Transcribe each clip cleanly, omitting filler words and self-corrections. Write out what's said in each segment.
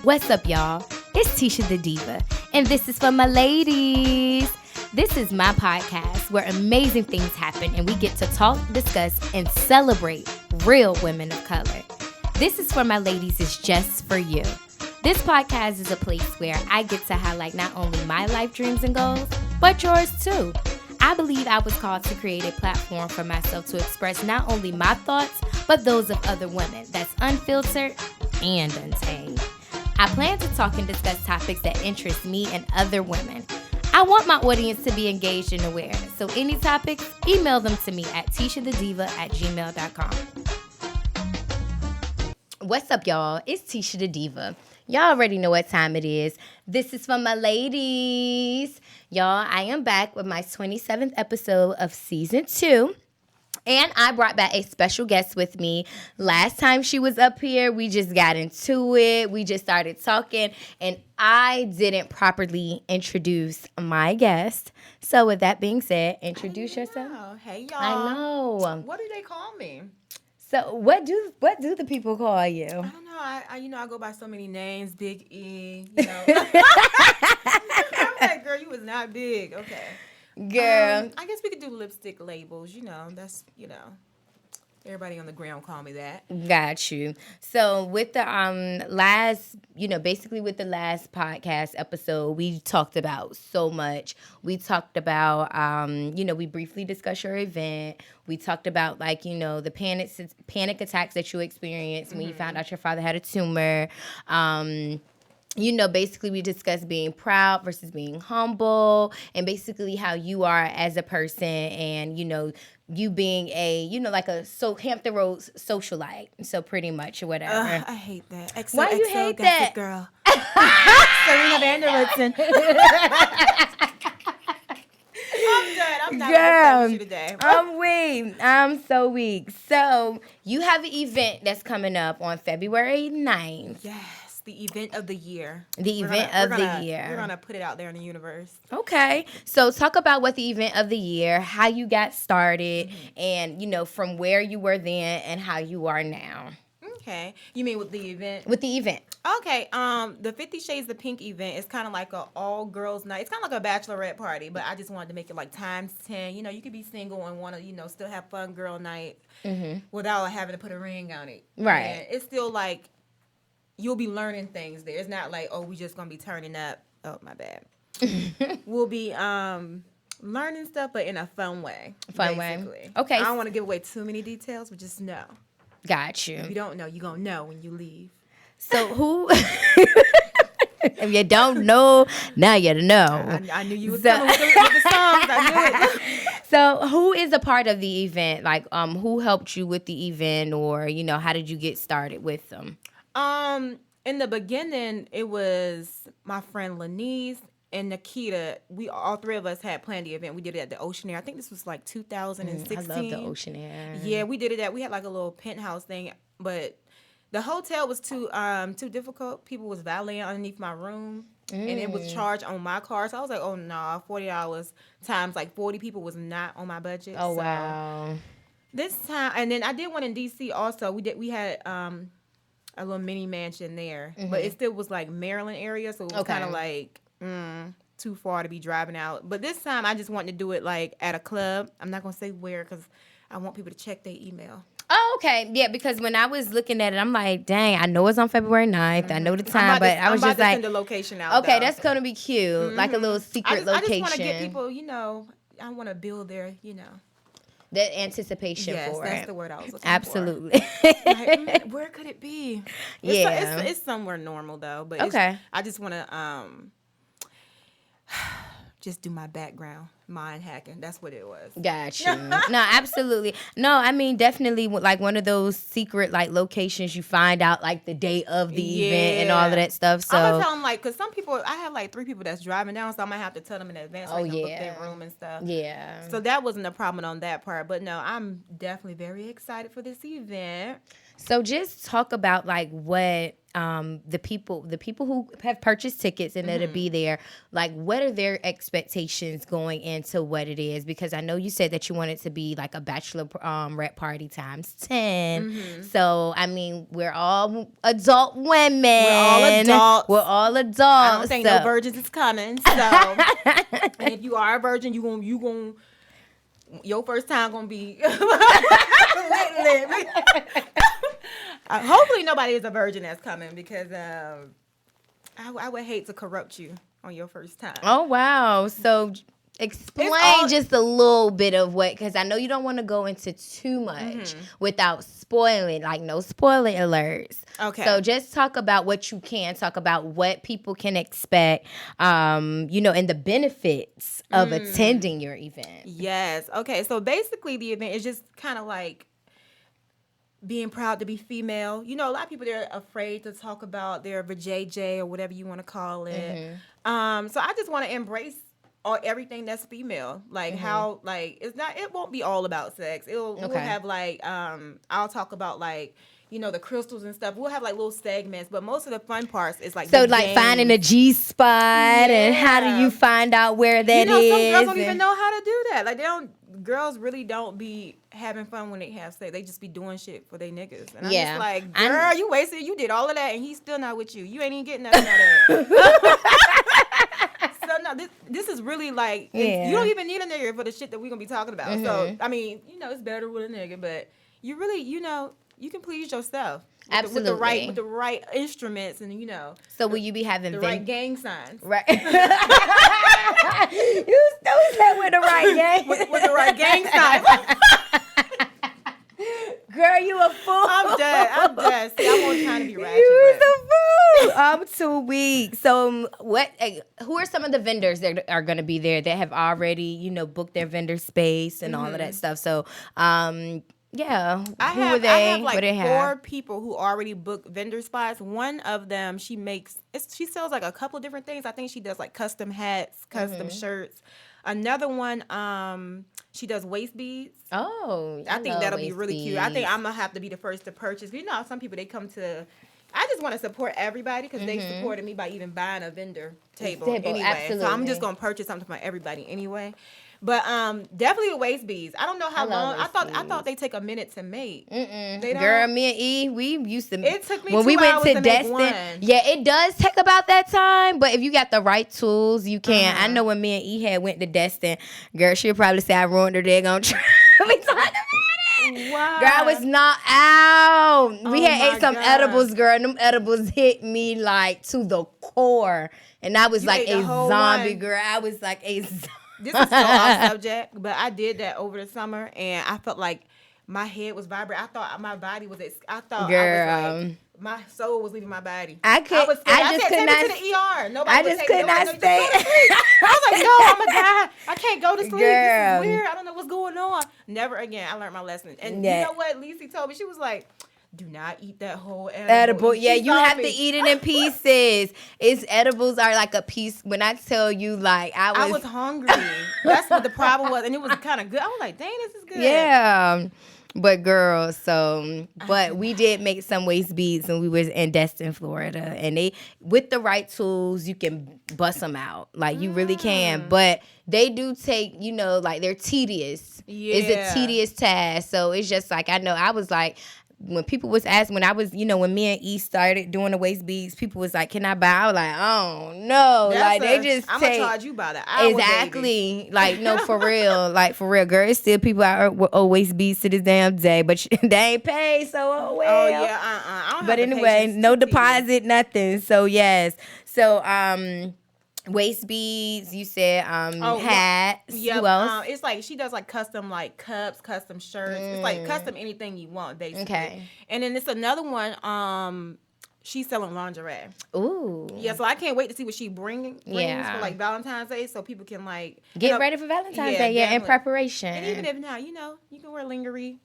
What's up, y'all? It's Tisha the Diva, and this is for my ladies. This is my podcast where amazing things happen and we get to talk, discuss, and celebrate real women of color. This is for my ladies is just for you. This podcast is a place where I get to highlight not only my life dreams and goals, but yours too. I believe I was called to create a platform for myself to express not only my thoughts, but those of other women that's unfiltered and untamed. I plan to talk and discuss topics that interest me and other women. I want my audience to be engaged and aware. So any topics, email them to me at tishadediva@gmail.com. What's up, y'all? It's Tisha the Diva. Y'all already know what time it is. This is for my ladies. Y'all, I am back with my 27th episode of season 2. And I brought back a special guest with me. Last time she was up here, we just got into it. We just started talking, and I didn't properly introduce my guest. So with that being said, introduce yourself. Hey, y'all. I know. What do they call me? So what do the people call you? I don't know. I go by so many names. Big E. I'm like, girl, you was not big. Okay. Girl. I guess we could do lipstick labels. That's everybody on the ground call me that. Got you. So with the basically with the last podcast episode, we talked about so much. We talked about we briefly discussed your event. We talked about the panic attacks that you experienced when you found out your father had a tumor. Basically we discussed being proud versus being humble, and basically how you are as a person, and you being a Hampton Roads socialite. So pretty much or whatever. I hate that. Why you hate that, girl? Serena Vanderwoodson. I'm done. I'm not Girl, with you today. I'm weak. I'm so weak. So you have an event that's coming up on February 9th. Yes. The event of the year. We're going to put it out there in the universe. Okay. So talk about what the event of the year, how you got started, and, from where you were then and how you are now. Okay. You mean with the event? With the event. Okay. The 50 Shades of Pink event is kind of like an all-girls night. It's kind of like a bachelorette party, but I just wanted to make it like times 10. You could be single and want to, still have fun girl night without having to put a ring on it. Right. And it's still like, you'll be learning things there. It's not like, we just going to be turning up. Oh, my bad. We'll be learning stuff, but in a fun way. Basically. Okay. I don't want to give away too many details, but just know. Got you. If you don't know, you're going to know when you leave. So who... If you don't know, now you know. I knew you was coming with the songs. I knew it. So who is a part of the event? Who helped you with the event, or, how did you get started with them? In the beginning, it was my friend Lenise and Nikita. All three of us had planned the event. We did it at the Ocean Air. I think this was like 2016. I love the Ocean Air. Yeah, we did it we had like a little penthouse thing, but the hotel was too difficult. People was valeting underneath my room, and it was charged on my card. So I was like, oh no, $40 times like 40 people was not on my budget. Oh, wow. This time, and then I did one in DC also. We had a little mini mansion there, but it still was like Maryland area, so it was kind of like too far to be driving out. But this time I just wanted to do it like at a club. I'm not gonna say where because I want people to check their email. Oh, okay. Yeah, because when I was looking at it, I'm like, dang, I know it's on February 9th. I know the time, but I was just like, send the location out. Okay, that's gonna be cute, like a little secret location. I just want to get people, I want to build their, that anticipation yes, for it. Yes, that's the word I was looking Absolutely. for. Like, where could it be? Yeah. It's somewhere normal, though. But okay. I just want to just do my background, mind hacking. That's what it was. Got you. No, absolutely. No, I mean, definitely like one of those secret like locations you find out like the day of the event and all of that stuff. So I'm going to tell them because some people, I have like 3 people that's driving down, so I might have to tell them in advance so they can book their room and stuff. Yeah. So that wasn't a problem on that part. But no, I'm definitely very excited for this event. So just talk about like what the people who have purchased tickets and that'll be there, like what are their expectations going into what it is? Because I know you said that you want it to be like a bachelorette party times 10. So I mean, we're all adult women. We're all adults. I don't think no virgins is coming. So and if you are a virgin, you going your first time gonna be lit. Hopefully nobody is a virgin that's coming, because I would hate to corrupt you on your first time. Oh wow! So explain just a little bit of what, because I know you don't want to go into too much without spoiling, like no spoiler alerts. Okay. So just talk about what you can talk about, what people can expect, and the benefits of attending your event. Yes. Okay. So basically, the event is just kind of like being proud to be female. A lot of people, they're afraid to talk about their vajayjay or whatever you want to call it. So I just want to embrace everything that's female, like how, like, it won't be all about sex. We'll have like I'll talk about like the crystals and stuff. We'll have like little segments, but most of the fun parts is like finding a G spot and how do you find out where that is? Some girls don't even know how to do that. Like girls really don't be having fun when they have sex. They just be doing shit for their niggas. And I'm just like, girl, you wasted. You did all of that, and he's still not with you. You ain't even getting nothing out of that. So no, this is really like, you don't even need a nigga for the shit that we're gonna be talking about. So I mean, it's better with a nigga, but you really, you can please yourself. Absolutely. With the right instruments, and So will you be having the right gang signs? Right. You said with the right gang. with the right gang signs. Girl, you a fool. I'm dead. See, I won't trying to be ratchet. You a fool. I'm too weak. So who are some of the vendors that are going to be there that have already, booked their vendor space and all of that stuff? So, yeah. I have like 4 people who already booked vendor spots. One of them, she sells like a couple different things. I think she does like custom hats, custom shirts. Another one, she does waist beads. Oh, I think that'll be really cute. I think I'm gonna have to be the first to purchase. Some people, they come to. I just want to support everybody, because they supported me by even buying a vendor table anyway. Absolutely. So I'm just gonna purchase something for everybody anyway. But definitely the waist beads. I don't know how long. I thought they take a minute to make. They don't. Girl, me and E, we used to. It took me when 2 we went hours to to Destin. make one. Yeah, it does take about that time. But if you got the right tools, you can. I know when me and E had went to Destin, girl, she'll probably say I ruined her daggone trip. We talked about it. Wow. Girl, I was not out. We had ate some edibles, girl. And them edibles hit me like to the core. And I was like a zombie, girl. I was like a zombie. This is so off subject, but I did that over the summer, and I felt like my head was vibrating. I thought my body was. I was like, my soul was leaving my body. I just could not. Take me to the ER. Nobody. I just could not stay. I was like, no, I'm gonna die. I can't go to sleep. Girl. This is weird. I don't know what's going on. Never again. I learned my lesson. And you know what? Lisa told me, she was like, do not eat that whole edible. Yeah, you have to eat it in pieces. Edibles are like a piece. When I tell you, like, I was hungry. That's what the problem was, and it was kind of good. I was like, dang, this is good. Yeah. But girl, but we did make some waist beads when we was in Destin, Florida, and they, with the right tools, you can bust them out. Like, you really can. But they do take, like, they're tedious. Yeah. It's a tedious task. So it's just like, I know I was like, when people was asking, when I was, when me and E started doing the waist beads, people was like, can I buy? I was like, oh no. I'm gonna charge you by the hour. Exactly. Baby. Like, no, for real. Like, for real, girl. It's still people out with waist beads to this damn day, but they ain't paid, so oh well. Oh yeah, I don't but have anyway, no deposit, nothing. So yes. So waist beads, you said hats. Yeah, who else? it's like she does like custom like cups, custom shirts. It's like custom anything you want, basically. Okay. And then it's another one. She's selling lingerie. Ooh. Yeah, so I can't wait to see what she brings for like Valentine's Day, so people can like get ready for Valentine's Day. Yeah, in preparation. And even if not, you can wear lingerie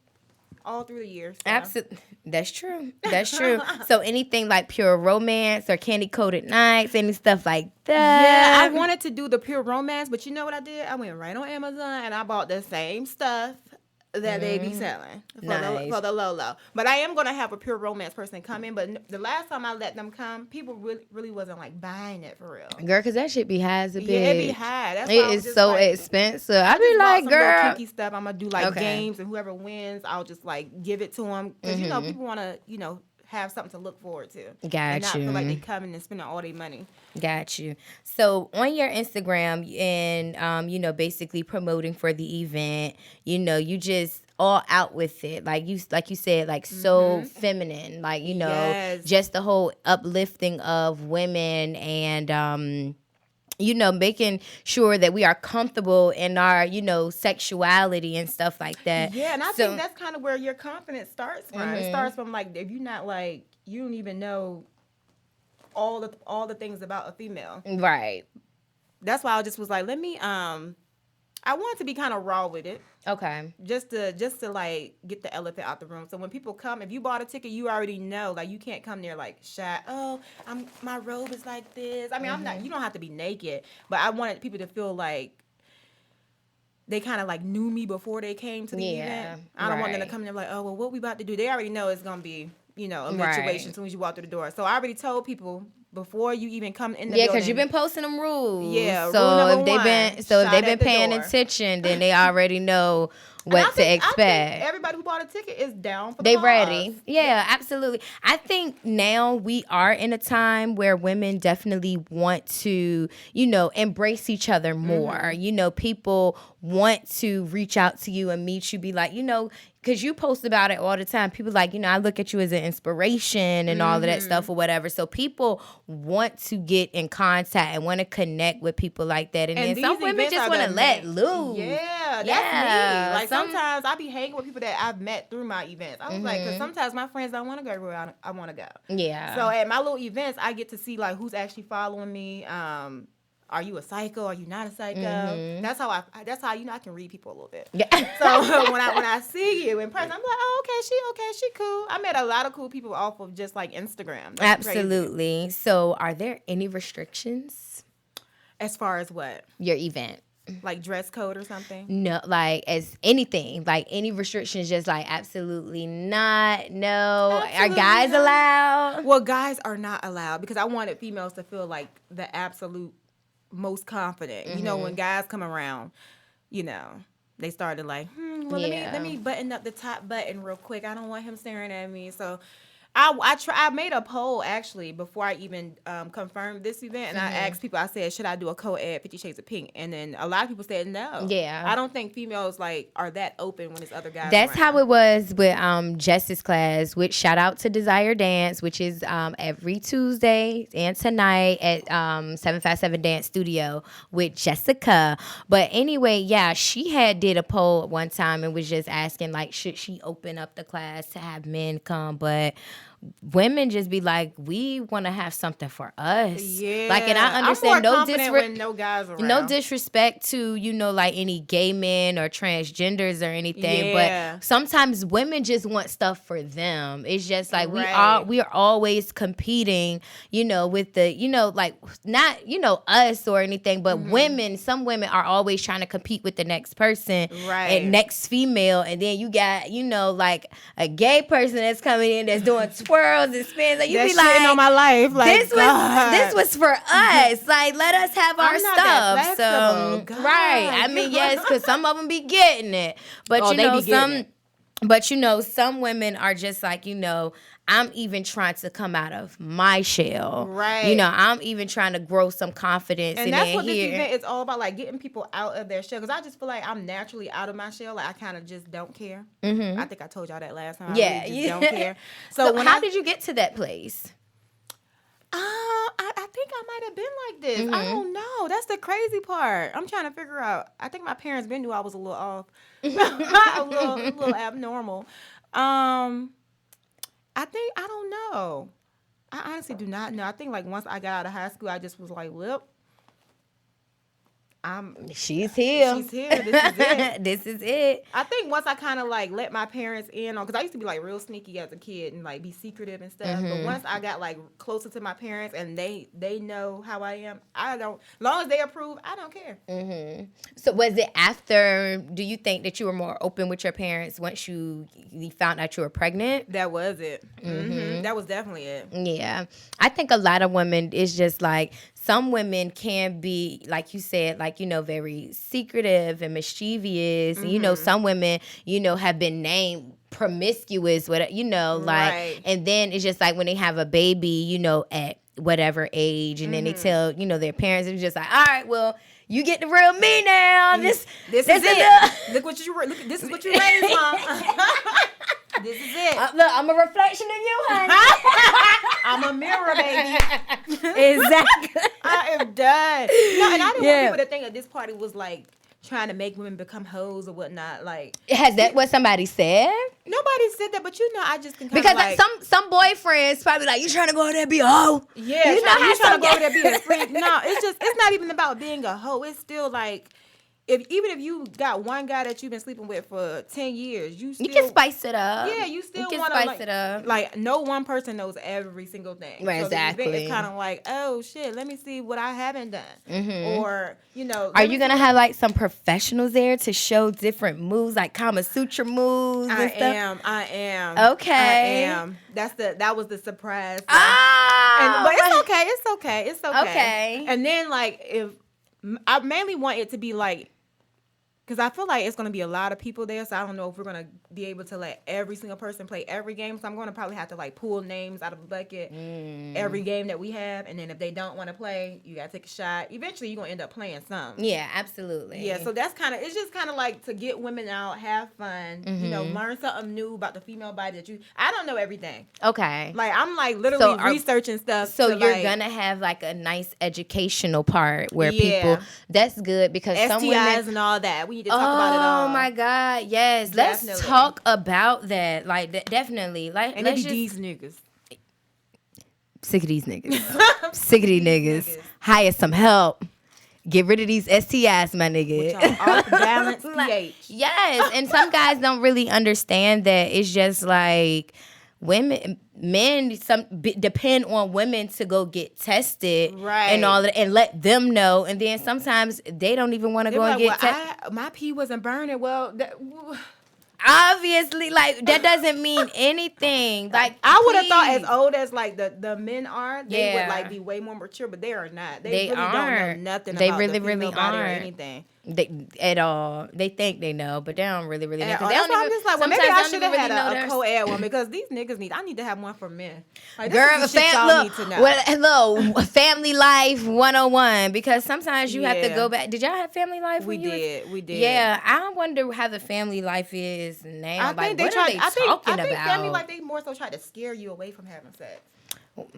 all through the year. So. Absolutely. That's true. That's true. So anything like Pure Romance or Candy Coated Nights, any stuff like that? Yeah, I wanted to do the Pure Romance, but you know what I did? I went right on Amazon and I bought the same stuff that they be selling for the low. But I am gonna have a pure romance person come in. But the last time I let them come, people really wasn't like buying it for real. Girl, cause that shit be high as a bitch. Yeah, it be high. That's it is so like, expensive. I be like, girl, kinky stuff. I'm gonna do like games, and whoever wins, I'll just like give it to them because you know people want to have something to look forward to. And not feel like they coming and spending all their money. Got you. So on your Instagram and basically promoting for the event, you just all out with it. Like you said, like so feminine. Like, just the whole uplifting of women and making sure that we are comfortable in our, sexuality and stuff like that. Yeah, and I think that's kind of where your confidence starts from. It starts from like if you're not like you don't even know all the things about a female. Right. That's why I just was like, let me I wanted to be kind of raw with it. Okay. Just to like get the elephant out the room. So when people come, if you bought a ticket, you already know. Like you can't come there like shy. Oh, my robe is like this. I mean, I'm not. You don't have to be naked, but I wanted people to feel like they kind of like knew me before they came to the event. I don't want them to come in there like, oh, well, what we about to do? They already know it's gonna be a situation as soon as you walk through the door. So I already told people before you even come in the building. Yeah, because you've been posting them rules. Yeah, so if they've been paying attention, then they already know what to expect. I think everybody who bought a ticket is down for the cause. Ready. Yeah, absolutely. I think now we are in a time where women definitely want to, embrace each other more. People want to reach out to you and meet you, be like, because you post about it all the time. People like, I look at you as an inspiration and all of that stuff or whatever. So people want to get in contact and want to connect with people like that. And then some women just want to let loose. Yeah, that's me. Like sometimes I be hanging with people that I've met through my events. I was like, because sometimes my friends don't want to go where I want to go. Yeah. So at my little events, I get to see like who's actually following me. Are you a psycho? Are you not a psycho? That's how I can read people a little bit. Yeah. So when I see you in person, I'm like, oh, okay, she cool. I met a lot of cool people off of just like Instagram. That's absolutely crazy. So are there any restrictions? As far as what? Your event. Like dress code or something? No, like as anything, like any restrictions, just like absolutely not. No. Absolutely are guys not allowed? Well, guys are not allowed because I wanted females to feel like the absolute most confident. When guys come around, they started like, let me button up the top button real quick. I don't want him staring at me. So I made a poll actually before I even confirmed this event, and I asked people. I said, should I do a co-ed 50 Shades of Pink? And then a lot of people said no. Yeah, I don't think females like are that open when it's other guys. That's around. how it was with Jess's class. Which shout out to Desire Dance, which is every Tuesday and tonight at 757 Dance Studio with Jessica. But anyway, yeah, she did a poll at one time and was just asking like, should she open up the class to have men come? But women just be like, we want to have something for us. Yeah. Like, and I understand when no guys around. No disrespect to, like any gay men or transgenders or anything. Yeah. But sometimes women just want stuff for them. It's just like we are always competing, with the, like not, us or anything, but some women are always trying to compete with the next person. Right. And next female. And then you got, like a gay person that's coming in that's doing twirls and spins. Like, you be like, on my life. Like, this was for us. Like, let us have our stuff. So, right. I mean, yes, because some of them be getting it. But, some women are just like, I'm even trying to come out of my shell. Right. I'm even trying to grow some confidence. And that's what this event is all about, like getting people out of their shell. Because I just feel like I'm naturally out of my shell. Like I kind of just don't care. I think I told y'all that last time. Yeah. I really just don't care. So how did you get to that place? I think I might have been like this. I don't know. That's the crazy part. I'm trying to figure out. I think my parents been knew I was a little off. a little abnormal. I don't know. I honestly do not know. I think like once I got out of high school, I just was like, well, She's here. She's here. This is it. This is it. I think once I kind of like let my parents in on, because I used to be like real sneaky as a kid and like be secretive and stuff. But once I got like closer to my parents and they know how I am, I don't. As long as they approve, I don't care. So was it after? Do you think that you were more open with your parents once you found out you were pregnant? That was it. That was definitely it. Yeah, I think a lot of women is just like. Some women can be, like you said, like, very secretive and mischievous. And, some women, have been named promiscuous, Right. and then it's just like when they have a baby, at whatever age, and then they tell, their parents, it's just like, all right, well, you get the real me now. This is it. Look, this is what you raised, Mom. This is it. Look, I'm a reflection of you, honey. I'm a mirror, baby. Exactly. I am done. No, and I didn't want people to think that this party was like trying to make women become hoes or whatnot. Like, has that what somebody said? Nobody said that, but I just can because like, some boyfriends probably like, you trying to go over there and be a hoe? Yeah, you trying to go over there and be a freak. No, it's not even about being a hoe. It's still like. Even if you got one guy that you've been sleeping with for 10 years, you can spice it up. Yeah, you still want to spice it up. Like, no one person knows every single thing. Right, so exactly. It's kind of like, oh shit, let me see what I haven't done. Or are you gonna have like some professionals there to show different moves, like Kama Sutra moves? I am. Okay. I am. That was the surprise. But it's okay. Okay. And then like if I mainly want it to be like. Because I feel like it's going to be a lot of people there, so I don't know if we're going to be able to let every single person play every game. So I'm going to probably have to like pull names out of the bucket every game that we have, and then if they don't want to play, you got to take a shot. Eventually, you're going to end up playing some. Yeah, absolutely. Yeah, so it's just kind of like to get women out, have fun, learn something new about the female body I don't know everything. Okay. Like I'm like literally researching stuff. So you're going to have like a nice educational part where people, that's good because STIs some women and all that. We need to talk about it all. Oh my God, yes. Definitely. Let's talk about that. Like, definitely. Like, and let's these niggas. Sick of these niggas. Sick of these niggas. Hire some help. Get rid of these STIs, my nigga. Off balance pH. Yes, and some guys don't really understand that. It's just like men depend on women to go get tested, right, and all that, and let them know. And then sometimes they don't even want to go and get tested. My pee wasn't burning. Well, obviously, like that doesn't mean anything. Like I would have thought, as old as like the men are, they would like be way more mature, but they are not. They really aren't. Don't know nothing. They about really, the really body aren't. Or anything. At all. They think they know, but they don't really know. That's why I'm just like, well, maybe I should have had a co-ed one, because these niggas I need to have one for men. Like, girl, hello, family life 101, because sometimes you have to go back. Did y'all have family life? We did. Yeah, I wonder how the family life is now. I think I think family life, they more so try to scare you away from having sex.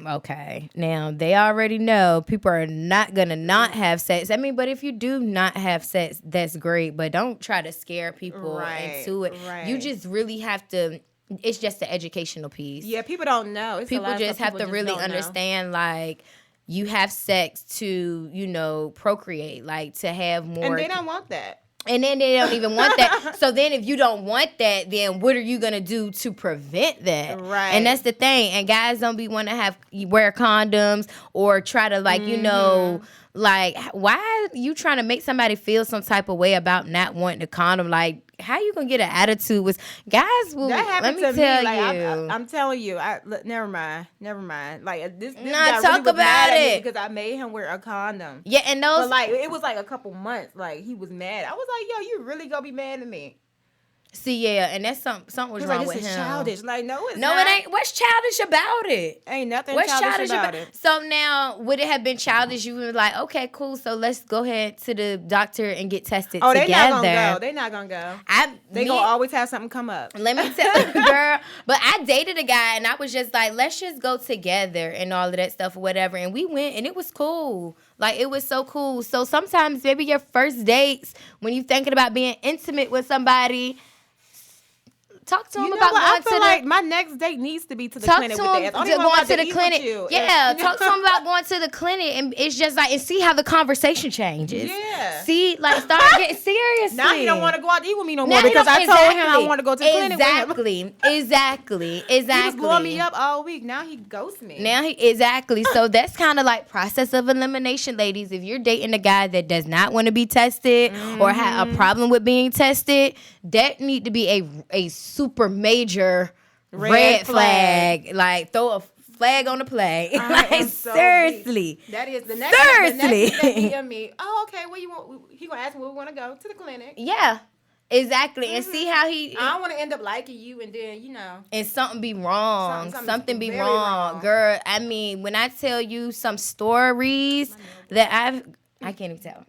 Okay, now they already know people are not gonna not have sex. I mean, but if you do not have sex, that's great. But don't try to scare people into it. Right. You just really have to. It's just an educational piece. Yeah, people don't know. People just have to really understand, like, you have sex to, procreate, like to have more. And they don't want that. And then they don't even want that. So then if you don't want that, then what are you going to do to prevent that? Right. And that's the thing. And guys don't want to wear condoms or try to, like, like, why are you trying to make somebody feel some type of way about not wanting a condom? Like, how you gonna get an attitude with guys? Will that happened let me to tell me. Like, you. I'm telling you. Never mind. Like this nah, guy talk really was about mad it at me because I made him wear a condom. Yeah, and those. But like it was like a couple months. Like he was mad. I was like, yo, you really gonna be mad at me? See, yeah, and that's something was wrong with him. This is childish. Like, no, it's not. No, it ain't. What's childish about it? Ain't nothing childish about it. So now, would it have been childish? You would be like, okay, cool. So let's go ahead to the doctor and get tested together. They're not gonna go. They gonna always have something come up. Let me tell you, girl. But I dated a guy, and I was just like, let's just go together and all of that stuff or whatever. And we went, and it was cool. Like, it was so cool. So sometimes maybe your first dates, when you're thinking about being intimate with somebody, Talk to him you know about what? going I feel to like the. my next date needs to be to the Talk clinic to with him the ass. going to the clinic. Yeah, talk to him about going to the clinic, and it's just like, and see how the conversation changes. Yeah. See, like, start getting seriously. Now he don't want to go out to eat with me no more because I told him I want to go to the clinic with him. Exactly. He was blowing me up all week. Now he ghosts me. Exactly. So that's kind of like process of elimination, ladies. If you're dating a guy that does not want to be tested or have a problem with being tested, that need to be a super major red flag. Like, throw a flag on the play. Like, so seriously. Weak. That is the next. Seriously. The next thing me. Oh, okay. Where you want? He gonna ask me where we want to go to the clinic. Yeah. Exactly. And see how he. I don't want to end up liking you, and then and something be wrong. Something be wrong, girl. I mean, when I tell you some stories that I can't even tell.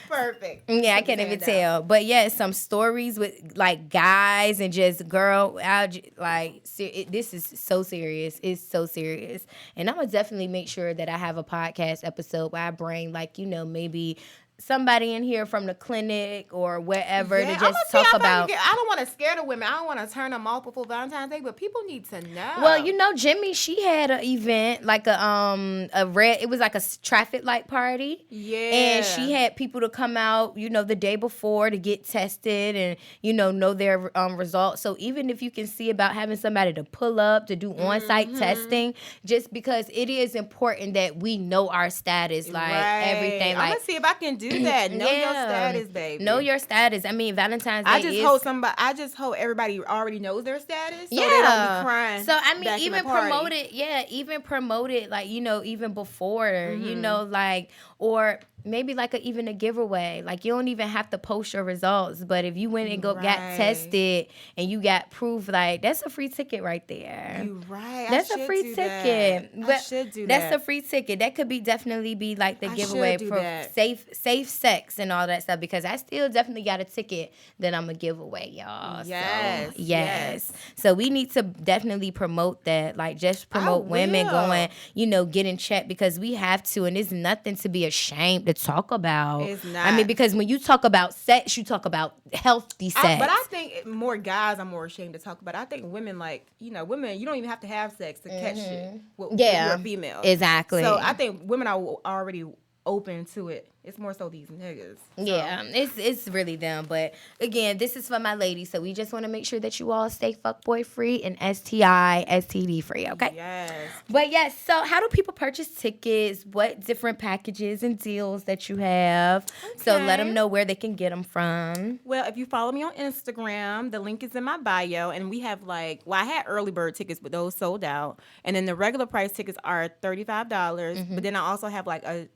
Perfect. Yeah, I can't even tell. But yeah, some stories with like guys and just girl, this is so serious. It's so serious. And I'm gonna definitely make sure that I have a podcast episode where I bring maybe somebody in here from the clinic or wherever to just talk about. I don't want to scare the women. I don't want to turn them off before Valentine's Day, but people need to know. Well, Jimmy, she had an event like it was like a traffic light party. Yeah. And she had people to come out, the day before to get tested and, know their results. So even if you can see about having somebody to pull up to do on-site testing, just because it is important that we know our status, like everything. I'm going to see if I can do that. Know your status, baby. Know your status. I mean, Valentine's Day. I just hope everybody already knows their status, so they don't be crying. So I mean, even promote it. Yeah, even promote it. Like even before, or maybe like even a giveaway. Like you don't even have to post your results, but if you went and got tested and you got proof, like that's a free ticket right there. You're right. That's a free ticket. I should do that. That's a free ticket. That could definitely be like the giveaway for safe sex and all that stuff, because I still definitely got a ticket that I'm gonna give away, y'all. Yes. So, yes. So we need to definitely promote that. Like just promote women going, getting checked, because we have to, and it's nothing to be ashamed to talk about. It's not. I mean, because when you talk about sex, you talk about healthy sex. But I think more guys are more ashamed to talk about it. I think women, women, you don't even have to have sex to catch shit with your female. Exactly. So I think women are already open to it. It's more so these niggas. So. Yeah, it's really them. But again, this is for my ladies, so we just want to make sure that you all stay fuckboy free and STI, STD free, okay? Yes. But yes, so how do people purchase tickets? What different packages and deals that you have? Okay. So let them know where they can get them from. Well, if you follow me on Instagram, the link is in my bio, and we have I had early bird tickets, but those sold out. And then the regular price tickets are $35, but then I also have a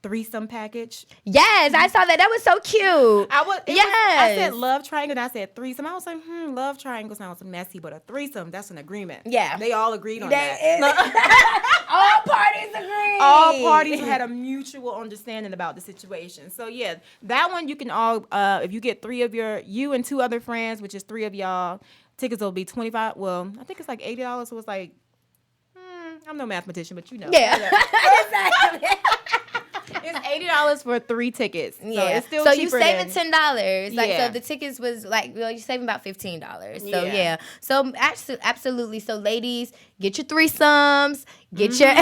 threesome package. Yes, I saw that. That was so cute. I said love triangle, and I said threesome. I was like, love triangle sounds messy, but a threesome, that's an agreement. Yeah. They all agreed on that. All parties agreed. All parties had a mutual understanding about the situation. So yeah, that one you can all, if you get you and two other friends, which is three of y'all, tickets will be $25. Well, I think it's like $80, so it's like, I'm no mathematician, but Yeah. Exactly. It's $80 for 3 tickets. So it's still so cheaper. You saving $10. So if the tickets was you're saving about $15. So yeah. So absolutely. So ladies, get your threesomes. Get your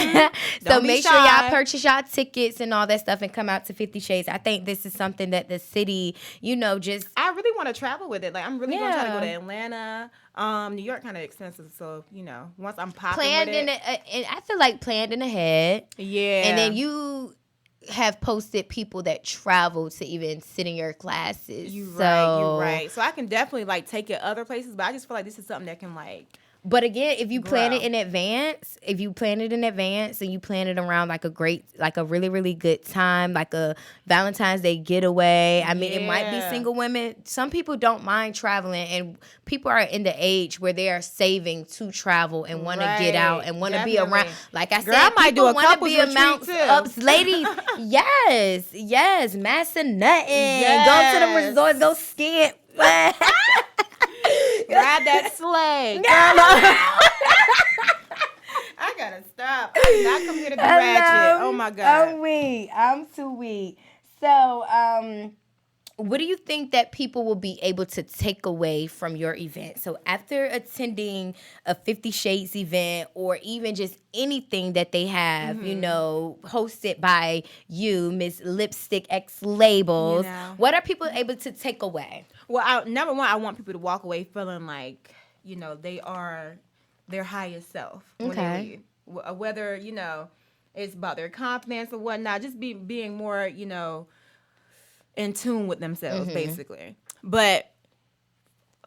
so make sure y'all purchase y'all tickets and all that stuff and come out to 50 Shades. I think this is something that the city, just I really want to travel with it. I'm really going to try to go to Atlanta. New York kind of expensive, so once I'm popping with it. I feel like planned in ahead. Yeah. And then you have posted people that travel to even sit in your classes. You're right. So I can definitely take it other places, but I just feel like this is something that can But again, if you plan it in advance, and you plan it around a really, really good time, like a Valentine's Day getaway. I mean, it might be single women. Some people don't mind traveling, and people are in the age where they are saving to travel and want to get out and want to be around. Like I said, people want to be amongst us, ladies. yes, massa nutting, go to the resorts, go skiing. Ride that sleigh. I gotta stop. I did not come here to be ratchet. Oh my God. I'm too weak. So, what do you think that people will be able to take away from your event? So after attending a 50 Shades event or even just anything that they have, hosted by you, Miss Lipstick X Labels, what are people able to take away? Well, number one, I want people to walk away feeling like, they are their highest self when they leave. Whether, it's about their confidence or whatnot, just being more, in tune with themselves, basically. But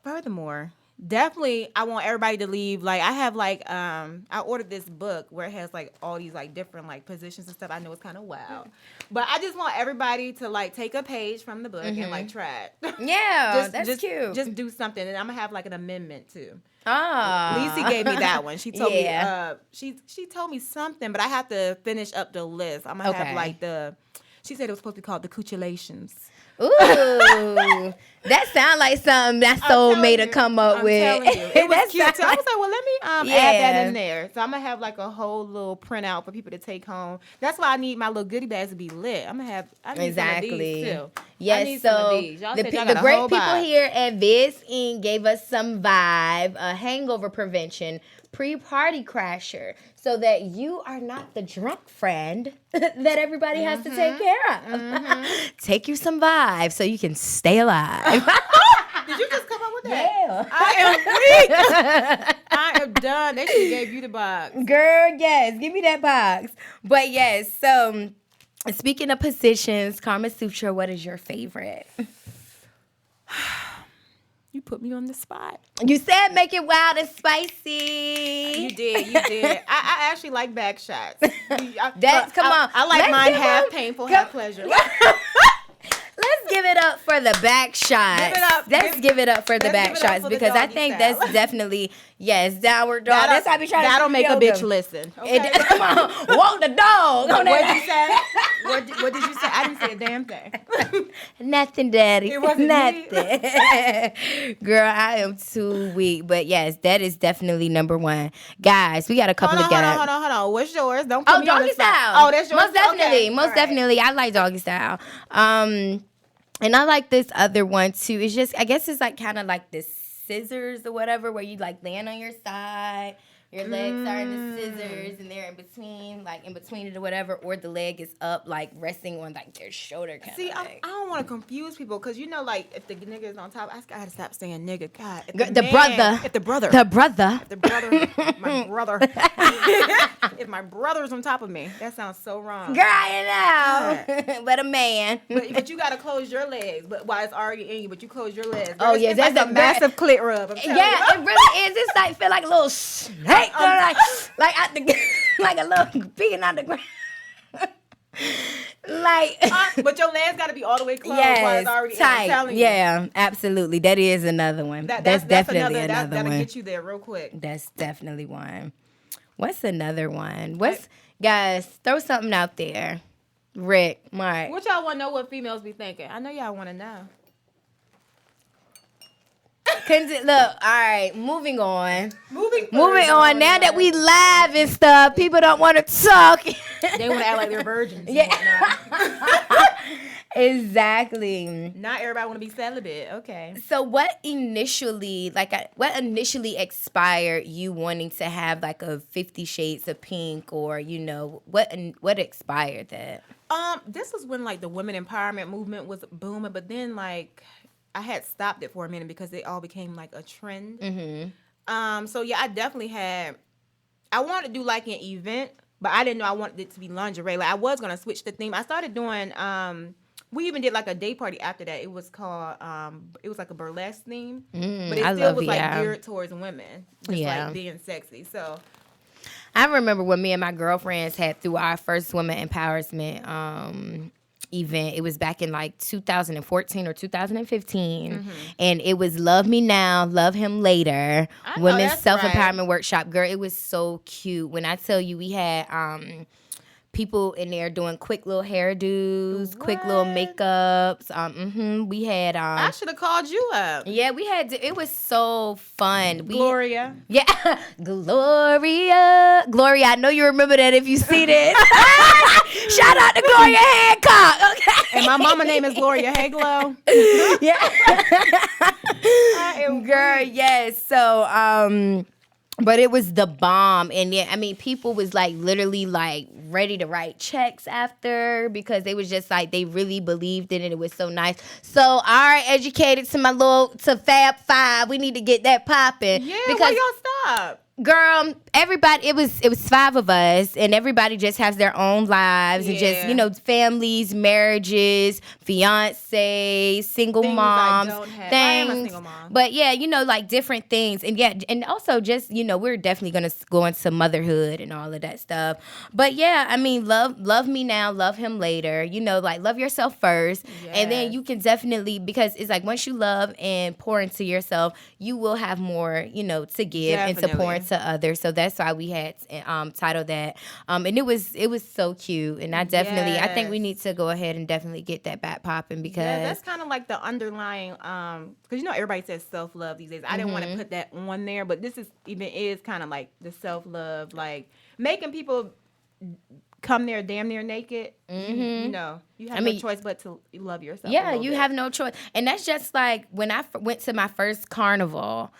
furthermore, definitely I want everybody to leave. Like, I have I ordered this book where it has all these different positions and stuff. I know it's kind of wild, but I just want everybody to take a page from the book and try it. Yeah, that's cute. Just do something, and I'm gonna have an amendment too. Lisa gave me that one. She told me she told me something, but I have to finish up the list. I'm gonna have she said it was supposed to be called the Cuchulations. Ooh, that sounds like something that soulmate to come up with. I'm telling you, it was cute. So I was like, well, let me add that in there. So I'm gonna have a whole little printout for people to take home. That's why I need my little goodie bags to be lit. I'm gonna have some of these too. Yes, I need so some of these. Y'all the great people vibe here at Viz Inc. gave us some vibe, hangover prevention, pre-party crasher, so that you are not the drunk friend that everybody has to take care of. Take you some vibes so you can stay alive. Did you just come up with that? Yeah. I am weak. I am done. They should have gave you the box. Girl, yes. Give me that box. But yes, so speaking of positions, Kama Sutra, what is your favorite? You put me on the spot. You said make it wild and spicy. You did. I actually like back shots. Come on. I like mine half painful, half pleasure. Let's give it up for the back shots. Let's give it up for the back shots because I think style. That's definitely, downward dog. That's how I be trying to that'll make a bitch listen. Okay? Come on, walk the dog. What did you say? What did you say? I didn't say a damn thing. Nothing, Daddy. It wasn't nothing. Girl, I am too weak. But yes, that is definitely number one. Guys, we got a couple of guys. Hold on. What's yours? Don't put me on the spot. Style. Oh, that's yours? Most definitely. Okay. Most definitely. I like doggy style. And I like this other one too. It's just, I guess it's kind of like the scissors or whatever, where you land on your side, your legs are in the scissors, and they're in between it or whatever, or the leg is up, resting on their shoulder kind of. See, I don't want to confuse people because if the nigga is on top, I gotta stop saying nigga. God, if the brother, my brother. If my brother's on top of me, that sounds so wrong. Girl, I know. But a man. But you gotta close your legs. But while it's already in you, but you close your legs. Oh yeah, that's a massive clit rub. It really is. It's feel like a little snake, out the like a little peeing out the ground. But your legs got to be all the way closed while it's already tight. I'm telling you. Yeah, absolutely. That is another one. That's definitely another one. That'll get you there real quick. That's definitely one. What's another one? Guys, throw something out there. Rick, Mark. What y'all want to know what females be thinking? I know y'all want to know. Look, all right, moving on. Moving on. Now that we live and stuff, people don't want to talk. They want to act like they're virgins. Yeah. Exactly. Not everybody want to be celibate. Okay. So what initially expired you wanting to have a 50 Shades of Pink, or what expired that? This was when the women empowerment movement was booming, but then I had stopped it for a minute because it all became a trend. Mm-hmm. So yeah, I definitely I wanted to do an event, but I didn't know I wanted it to be lingerie. I was gonna switch the theme. I started doing. We even did a day party after that. It was called. It was a burlesque theme, but it still was geared towards women, just being sexy. So. I remember when me and my girlfriends had through our first women empowerment event. It was back in 2014 or 2015, mm-hmm. and it was Love Me Now, Love Him Later, Women's Self-Empowerment Workshop. Girl, it was so cute. When I tell you, we had people in there doing quick little hairdos, quick little makeups. We had. I should have called you up. Yeah, we had. It was so fun. Gloria. Yeah, Gloria. I know you remember that if you see this. Shout out to Gloria Hancock. Okay. And my mama name is Gloria. Hey, Glow. Yeah. Girl, yes. So, but it was the bomb. And yeah, I mean, people was like literally like ready to write checks after because they was just like, they really believed in it. It was so nice. So, all right, educated to Fab Five. We need to get that popping. Yeah, because why y'all stop? Girl, everybody, it was 5 of us, and everybody just has their own lives and just, families, marriages, fiancés, single moms, things. I am a single mom. But yeah, like different things. And yeah, and also just, we're definitely going to go into motherhood and all of that stuff. But yeah, I mean, love me now, love him later, like love yourself first. Yes. And then you can definitely, because it's like once you love and pour into yourself, you will have more, to give and to pour into to others. So that's why we had titled that. And it was so cute. And I definitely, I think we need to go ahead and definitely get that back popping because that's kind of like the underlying, because everybody says self-love these days. I didn't want to put that on there, but this is kind of like the self-love, like making people come there damn near naked. You have no choice but to love yourself. Yeah, you have no choice. And that's just like when I went to my first carnival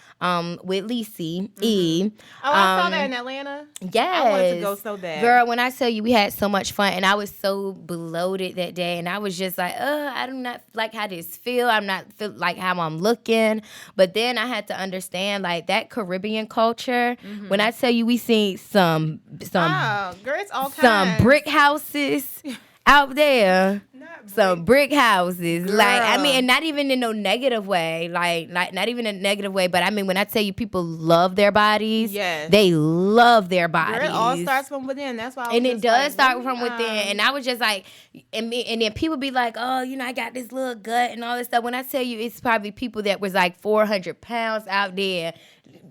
with Lacey E. Oh, I saw that in Atlanta. Yes. I wanted to go so bad. Girl, when I tell you we had so much fun and I was so bloated that day and I was just like, I do not like how this feel. I'm not feel like how I'm looking. But then I had to understand like that Caribbean culture. When I tell you we seen some girl, it's all some brick houses out there. Some brick houses. Girl. Like, I mean, and not even in no negative way. Like not even in a negative way. But I mean, when I tell you people love their bodies, they love their bodies. Girl, it all starts from within. That's why it does start from within. And I was just like, and then people be like, oh, I got this little gut and all this stuff. When I tell you, it's probably people that was like 400 pounds out there.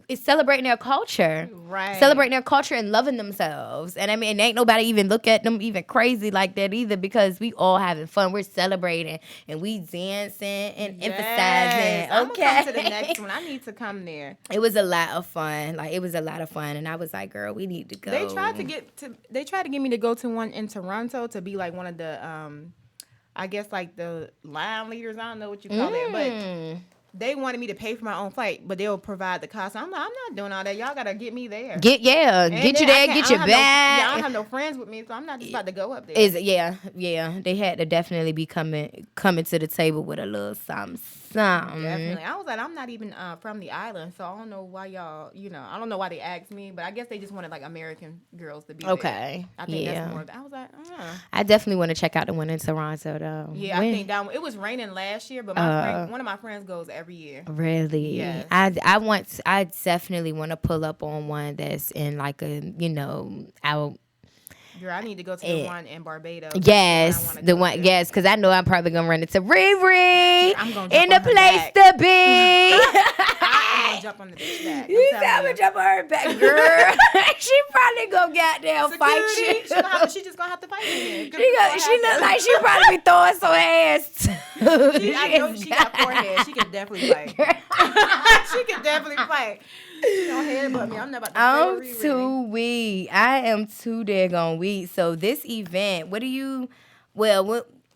It's celebrating their culture. Right. Celebrating their culture and loving themselves. And I mean, ain't nobody even look at them even crazy like that either because we all having fun. We're celebrating and we dancing and emphasizing. I'm gonna come to the next one. I need to come there. It was a lot of fun. Like, it was a lot of fun. And I was like, girl, we need to go. They tried to get me to go to one in Toronto to be like one of the, I guess like the line leaders. I don't know what you call it, but they wanted me to pay for my own flight, but they'll provide the cost. I'm like, I'm not doing all that. Y'all gotta get me there. Get you there, get you back. I don't have no friends with me, so I'm not just about to go up there. Yeah. They had to definitely be coming to the table with a little something. Definitely. I was like, I'm not even from the island, so I don't know why y'all, I don't know why they asked me, but I guess they just wanted like American girls to be there. Okay. I think that's more of that. I was like, I definitely want to check out the one in Toronto though. Yeah, I think it was raining last year, but one of my friends goes every year. Really? Yes. I definitely want to pull up on one that's in like a, out. Girl, I need to go to the one in Barbados. Yes, the one. Yes, because I know I'm probably gonna run into Riri in the place back. to be. I'm gonna jump on the bitch back. You said I'm gonna jump on her back, girl. She probably gonna goddamn fight you. She just gonna have to fight me. She look like she probably be throwing some ass. I know she got forehead. She can definitely fight. She can definitely fight. She don't headbutt me. I'm not about to I'm too weak. I am too daggone weak. So this event, I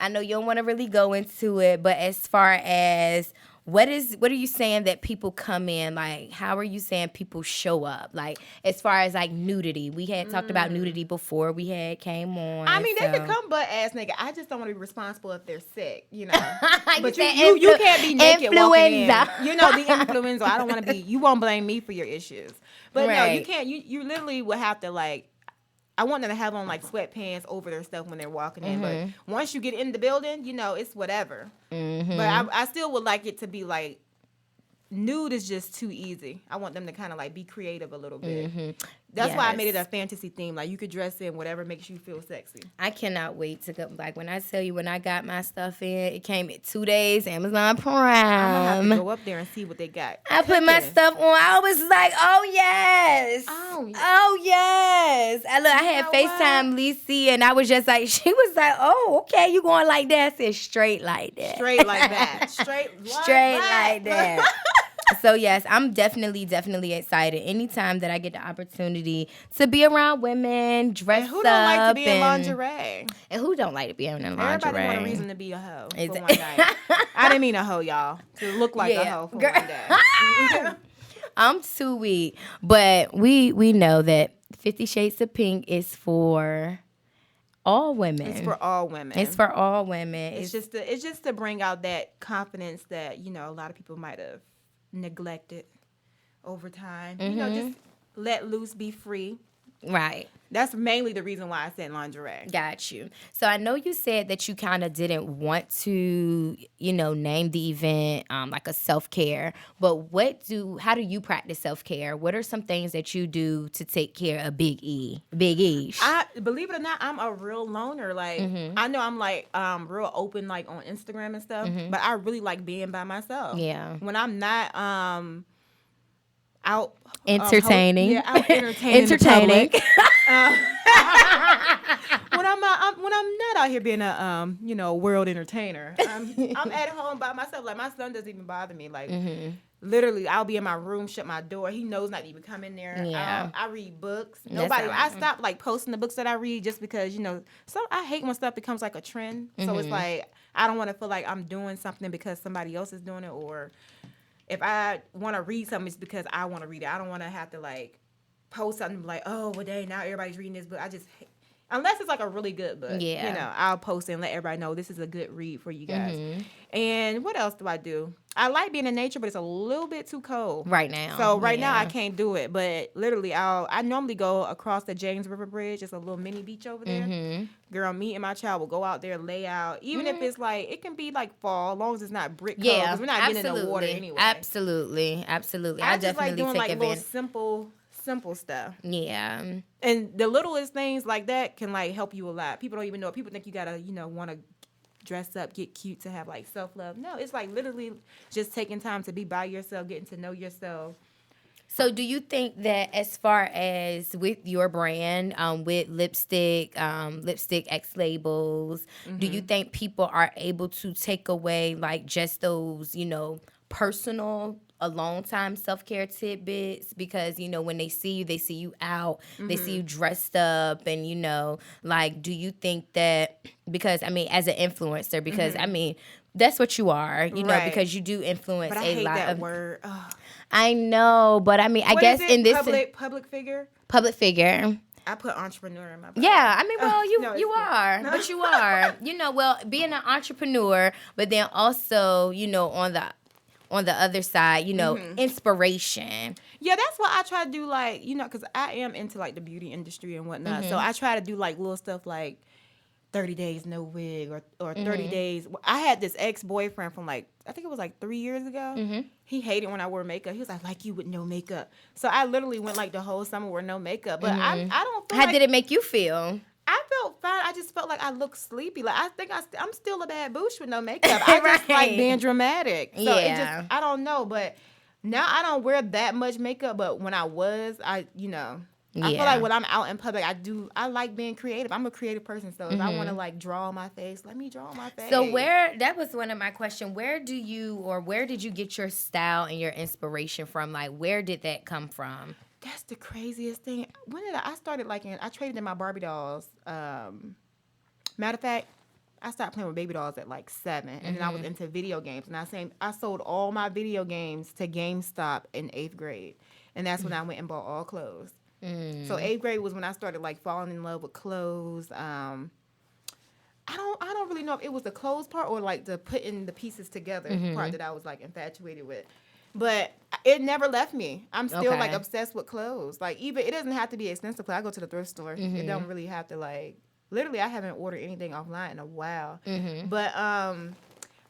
know you don't want to really go into it, but as far as what are you saying that people come in, like, how are you saying people show up? Like, as far as, like, nudity. We had talked about nudity before we came on. I mean, they could come butt-ass naked. I just don't want to be responsible if they're sick, But you can't be naked walking in. The influenza. I don't want to be, you won't blame me for your issues. But no, you can't. You literally would have to, like, I want them to have on, like, sweatpants over their stuff when they're walking in. But once you get in the building, it's whatever. But I still would like it to be, like, nude is just too easy. I want them to kind of, like, be creative a little bit. That's why I made it a fantasy theme. Like, you could dress in whatever makes you feel sexy. I cannot wait to go. Like, when I tell you, when I got my stuff in, it came in 2 days, Amazon Prime. I'm going to have to go up there and see what they got. I put my stuff on. I was like, oh, yes. Oh, yes. I had FaceTime Lacey, and I was just like, she was like, oh, okay, you going like that? I said, straight like that. Straight like that. Straight like that. So yes, I'm definitely excited. Anytime that I get the opportunity to be around women, dress up. And who don't like to be in lingerie? And who don't like to be in lingerie? Everybody want a reason to be a hoe for one night. I didn't mean a hoe, y'all. To look like a hoe for one day. I'm too weak. But we know that 50 Shades of Pink is for all women. It's for all women. It's for all women. It's just to bring out that confidence that, you know, a lot of people might have neglected over time. You know, just let loose, be free. Right. That's mainly the reason why I said lingerie. Got you. So I know you said that you kind of didn't want to, you know, name the event like a self-care, but how do you practice self-care? What are some things that you do to take care of Big Iesha? I believe it or not, I'm a real loner. Like I know I'm like real open like on Instagram and stuff, but I really like being by myself. Yeah. When I'm not out entertaining. Out entertaining. When I'm not out here being a world entertainer, I'm at home by myself. Like my son doesn't even bother me. Like literally, I'll be in my room, shut my door. He knows not to even come in there. Yeah. I read books. I stopped like posting the books that I read just because I hate when stuff becomes like a trend. So it's like I don't want to feel like I'm doing something because somebody else is doing it, or if I want to read something, it's because I want to read it. I don't want to have to like post something like, oh, well, dang, now everybody's reading this book. Unless it's like a really good book. Yeah. I'll post it and let everybody know this is a good read for you guys. And what else do I do? I like being in nature, but it's a little bit too cold right now. So now I can't do it. But literally, I normally go across the James River Bridge. It's a little mini beach over there. Girl, me and my child will go out there, lay out. Even if it's like, it can be like fall, as long as it's not brick cold. Yeah, because we're not getting in the water anyway. Absolutely. I just definitely like doing take like advantage. little simple stuff. Yeah. And the littlest things like that can like help you a lot. People don't even know. People think you gotta, want to dress up, get cute to have like self-love. No, it's like literally just taking time to be by yourself, getting to know yourself. So do you think that as far as with your brand, with lipstick X labels, do you think people are able to take away like just those, personal alone time self-care tidbits? Because when they see you out, they see you dressed up, and like, do you think that, because as an influencer, because that's what you are, right. because you do influence but I a hate lot that of word. Ugh. I know, but I What guess is it? in this public figure. I put entrepreneur in my book. Yeah, you are, but you are. Being an entrepreneur, but then also, on the other side, inspiration. Yeah, that's what I try to do, like, because I am into, like, the beauty industry and whatnot. So I try to do, like, little stuff like 30 days no wig or 30 days. I had this ex-boyfriend from, like, I think it was, like, 3 years ago. He hated when I wore makeup. He was like you with no makeup. So I literally went, like, the whole summer with no makeup. But I don't feel How did it make you feel? I felt fine. I just felt like I looked sleepy. Like, I think I'm still a bad boosh with no makeup. I just like being dramatic. So it just, I don't know. But now I don't wear that much makeup. But when I was, I feel like when I'm out in public, I like being creative. I'm a creative person. So if I want to like draw on my face, let me draw on my face. So that was one of my questions. Where did you get your style and your inspiration from? Like, where did that come from? That's the craziest thing. When did I started I traded in my Barbie dolls. Matter of fact, I started playing with baby dolls at like 7, and then I was into video games. And I sold all my video games to GameStop in 8th grade, and that's when I went and bought all clothes. So 8th grade was when I started like falling in love with clothes. I don't really know if it was the clothes part or like the putting the pieces together part that I was like infatuated with. But it never left me. I'm still like obsessed with clothes. Like, even it doesn't have to be expensive clothes. I go to the thrift store. It don't really have to like. Literally, I haven't ordered anything offline in a while. But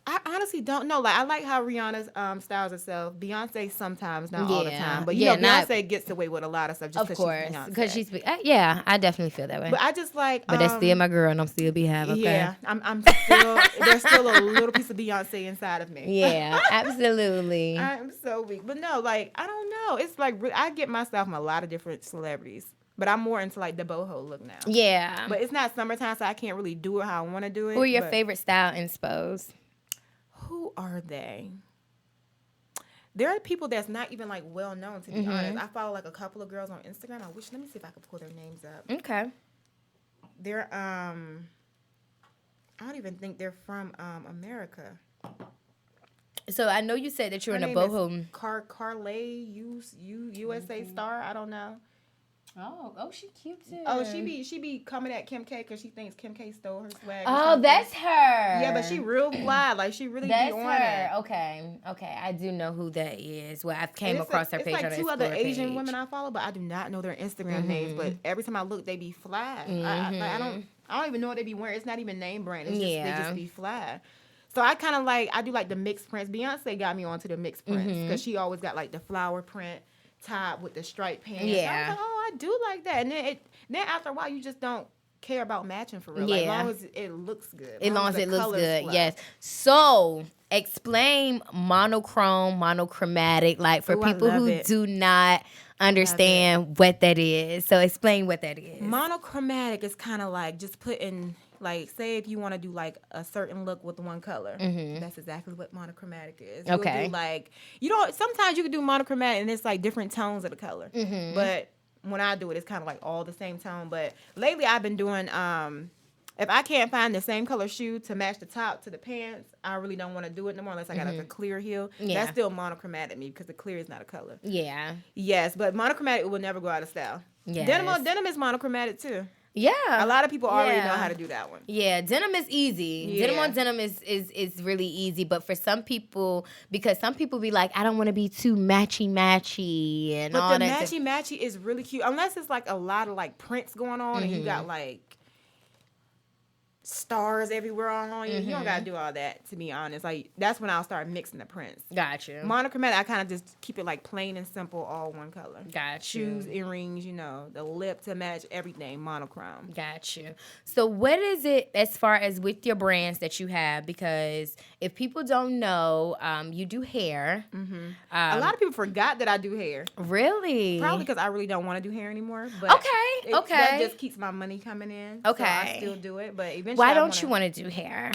I honestly don't know. Like, I like how Rihanna styles herself. Beyonce sometimes, not all the time. But Beyonce gets away with a lot of stuff just because she's Beyonce. I definitely feel that way. But I just like. But that's still my girl, and I'm still beehive. Okay. Yeah, I'm still. There's still a little piece of Beyonce inside of me. Yeah, absolutely. I'm so weak, but no, like I don't know. It's like I get my style from a lot of different celebrities. But I'm more into like the boho look now. Yeah. But it's not summertime, so I can't really do it how I want to do it. Who are your favorite style inspos? Who are they? there are people that's not even like well known, to be honest. I follow like a couple of girls on Instagram. Let me see if I can pull their names up. Okay. They're I don't even think they're from America. So I know you said that you're in a boho. Carlay USA Star. I don't know. Oh, she cute too. Oh, she be coming at Kim K because she thinks Kim K stole her swag. Oh, that's her. Yeah, but she real fly. Like she really that's be on her. it. Okay. I do know who that is. Well, I came across her page on the It's like 2 other Asian page. women I follow, but I do not know their Instagram names. But every time I look, they be fly. I don't even know what they be wearing. It's not even name brand. It's just they just be fly. So I kind of I do like the mixed prints. Beyonce got me onto the mixed prints because she always got like the flower print top with the striped pants. Yeah. So I was like, oh, I do like that. And then after a while, you just don't care about matching for real. Yeah. Like, as long as it looks good. As long as it looks good, yes. So explain monochromatic, like for people who do not understand what that is. So explain what that is. Monochromatic is kind of like just putting, like, say if you want to do like a certain look with one color, that's exactly what monochromatic is. Okay. Do like, sometimes you can do monochromatic and it's like different tones of the color. But when I do it, it's kind of like all the same tone. But lately I've been doing, if I can't find the same color shoe to match the top to the pants, I really don't want to do it no more unless I got like a clear heel. Yeah. That's still monochromatic to me because the clear is not a color. Yeah. Yes, but monochromatic will never go out of style. Yes. Denim is monochromatic too. Yeah. A lot of people already know how to do that one. Yeah, denim is easy. Yeah. Denim on denim is really easy. But for some people, because some people be like, I don't want to be too matchy and all that. But the matchy is really cute. Unless it's like a lot of like prints going on and you got like stars everywhere on you. You don't gotta do all that, to be honest. Like, that's when I'll start mixing the prints. Gotcha. Monochromatic, I kind of just keep it like plain and simple, all one color. Gotcha. Shoes, earrings, the lip to match everything, monochrome. Gotcha. So what is it as far as with your brands that you have? Because if people don't know, you do hair. A lot of people forgot that I do hair. Really? Probably because I really don't want to do hair anymore. But okay. That just keeps my money coming in. Okay. So I still do it, but eventually why don't you want to do hair?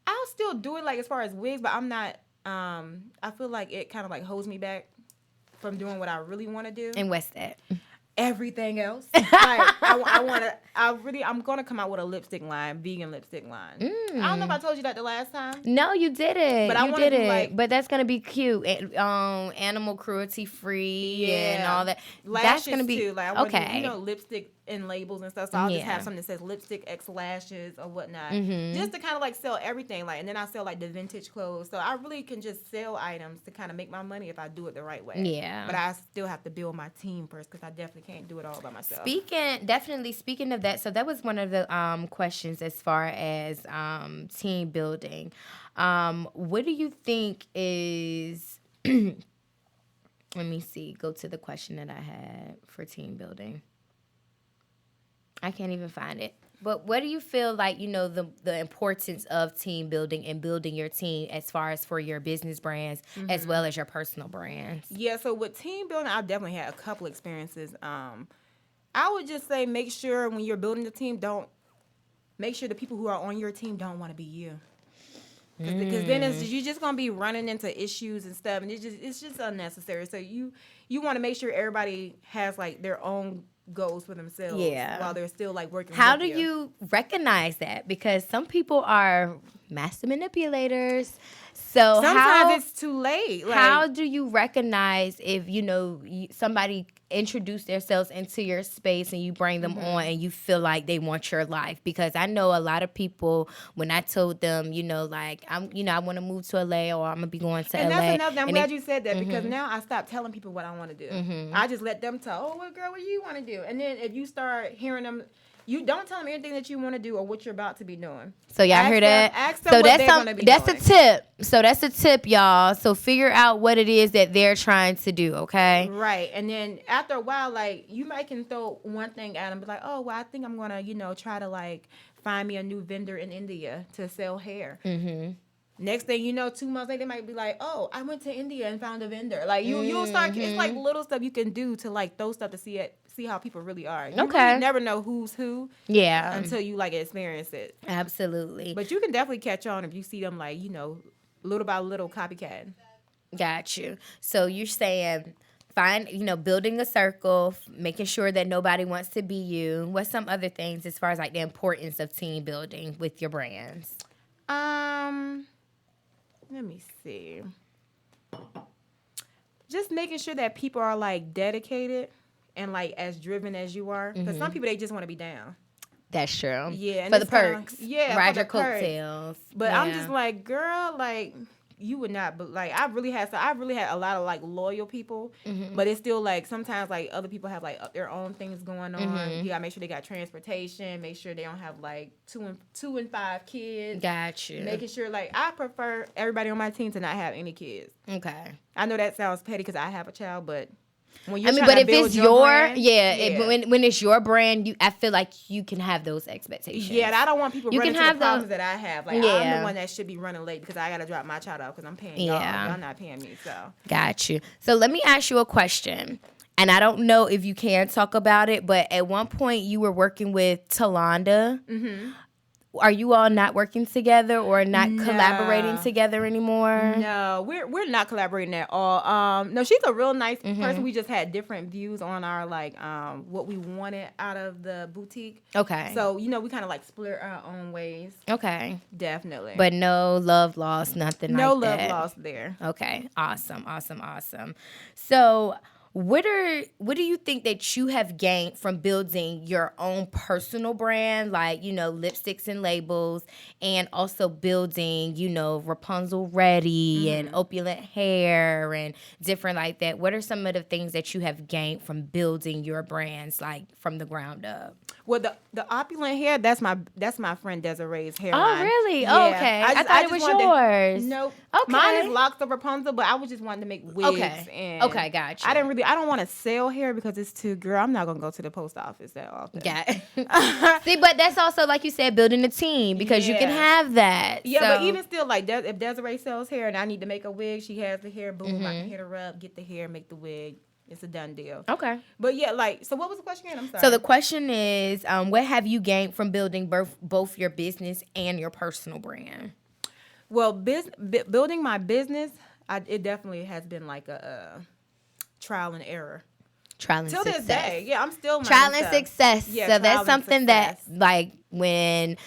I'll still do it, like, as far as wigs, but I'm not, I feel like it kind of, like, holds me back from doing what I really want to do. And what's that? Everything else. Like, I'm going to come out with a lipstick line, vegan lipstick line. I don't know if I told you that the last time. No, you didn't. But I want to do, like, but that's going to be cute. Animal cruelty free and all that. Lashes, that's going to be too. Like, I want to do, lipstick and labels and stuff. So I'll just have something that says lipstick X lashes or whatnot. Just to kind of like sell everything. Like, and then I sell like the vintage clothes. So I really can just sell items to kind of make my money if I do it the right way. Yeah. But I still have to build my team first because I definitely can't do it all by myself. Speaking of that, so that was one of the questions as far as team building. What do you think is let me see, go to the question that I had for team building. I can't even find it. But what do you feel like, the importance of team building and building your team as far as for your business brands as well as your personal brands? Yeah, so with team building, I've definitely had a couple experiences. I would just say make sure when you're building the team, make sure the people who are on your team don't want to be you. Because then you're just going to be running into issues and stuff, and it's just unnecessary. So you want to make sure everybody has, like, their own goals for themselves while they're still, like, working How do you recognize that? Because some people are master manipulators. So sometimes it's too late. Like, how do you recognize if, somebody introduce themselves into your space and you bring them on and you feel like they want your life? Because I know a lot of people, when I told them, like, I want to move to LA or I'm going to be going to LA. And that's another thing. I'm glad you said that because now I stopped telling people what I want to do. I just let them tell, well, girl, what do you want to do? And then if you start hearing them, you don't tell them anything that you want to do or what you're about to be doing. So y'all hear that? Ask them what they're going to be doing. That's a tip. So that's a tip, y'all. So figure out what it is that they're trying to do, okay? Right. And then after a while, like, you might can throw one thing at them, be like, oh, well, I think I'm going to, try to, like, find me a new vendor in India to sell hair. Next thing you know, 2 months later, they might be like, oh, I went to India and found a vendor. Like, you'll start, it's like little stuff you can do to, like, throw stuff to see how people really are. You really never know who's who. Yeah. Until you, like, experience it. Absolutely. But you can definitely catch on if you see them, like, little by little copycat. Got you. So you're saying building a circle, making sure that nobody wants to be you. What's some other things as far as like the importance of team building with your brands? Let me see. Just making sure that people are like dedicated and like as driven as you are. Because some people, they just want to be down. That's true. Yeah. For the perks. Ride your coattails. But I'm just like, girl, like, you would not, but like I really had a lot of like loyal people, but it's still like sometimes like other people have like their own things going on. You gotta make sure they got transportation, make sure they don't have like two and 5 kids. Got you. Making sure like I prefer everybody on my team to not have any kids. Okay. I know that sounds petty because I have a child, but when you're but if it's your brand, when it's your brand, I feel like you can have those expectations. Yeah, and I don't want people running into the problems that I have. Like, I'm the one that should be running late because I got to drop my child off because I'm paying y'all. Y'all not paying me, so. Got you. So let me ask you a question. And I don't know if you can talk about it, but at one point you were working with Talonda. Are you all not working together or not collaborating together anymore? No, we're not collaborating at all. No, she's a real nice person. We just had different views on our like what we wanted out of the boutique. Okay. So, we kind of like split our own ways. Okay. Definitely. But no love lost, nothing like that. No love lost there. Okay. Awesome. So, what do you think that you have gained from building your own personal brand, like, lipsticks and labels, and also building, Rapunzel Ready and opulent hair and different like that? What are some of the things that you have gained from building your brands, like, from the ground up? Well, the opulent hair, that's my friend Desiree's hairline. Oh, really? Yeah. Okay. I thought it was yours. Nope. Okay. Mine is locks of Rapunzel, but I was just wanting to make wigs. Okay, gotcha. I don't want to sell hair because it's too, girl, I'm not going to go to the post office that often. See, but that's also, like you said, building a team because you can have that. Yeah, but even still, like, if Desiree sells hair and I need to make a wig, she has the hair, boom, I can hit her up, get the hair, make the wig. It's a done deal. Okay. But yeah, like, so what was the question again? I'm sorry. So the question is, what have you gained from building both your business and your personal brand? Well, building my business, it definitely has been like a trial and error. Trial and Till success. This day. Yeah, I'm still trial and success. Yeah, so that's something that, like, when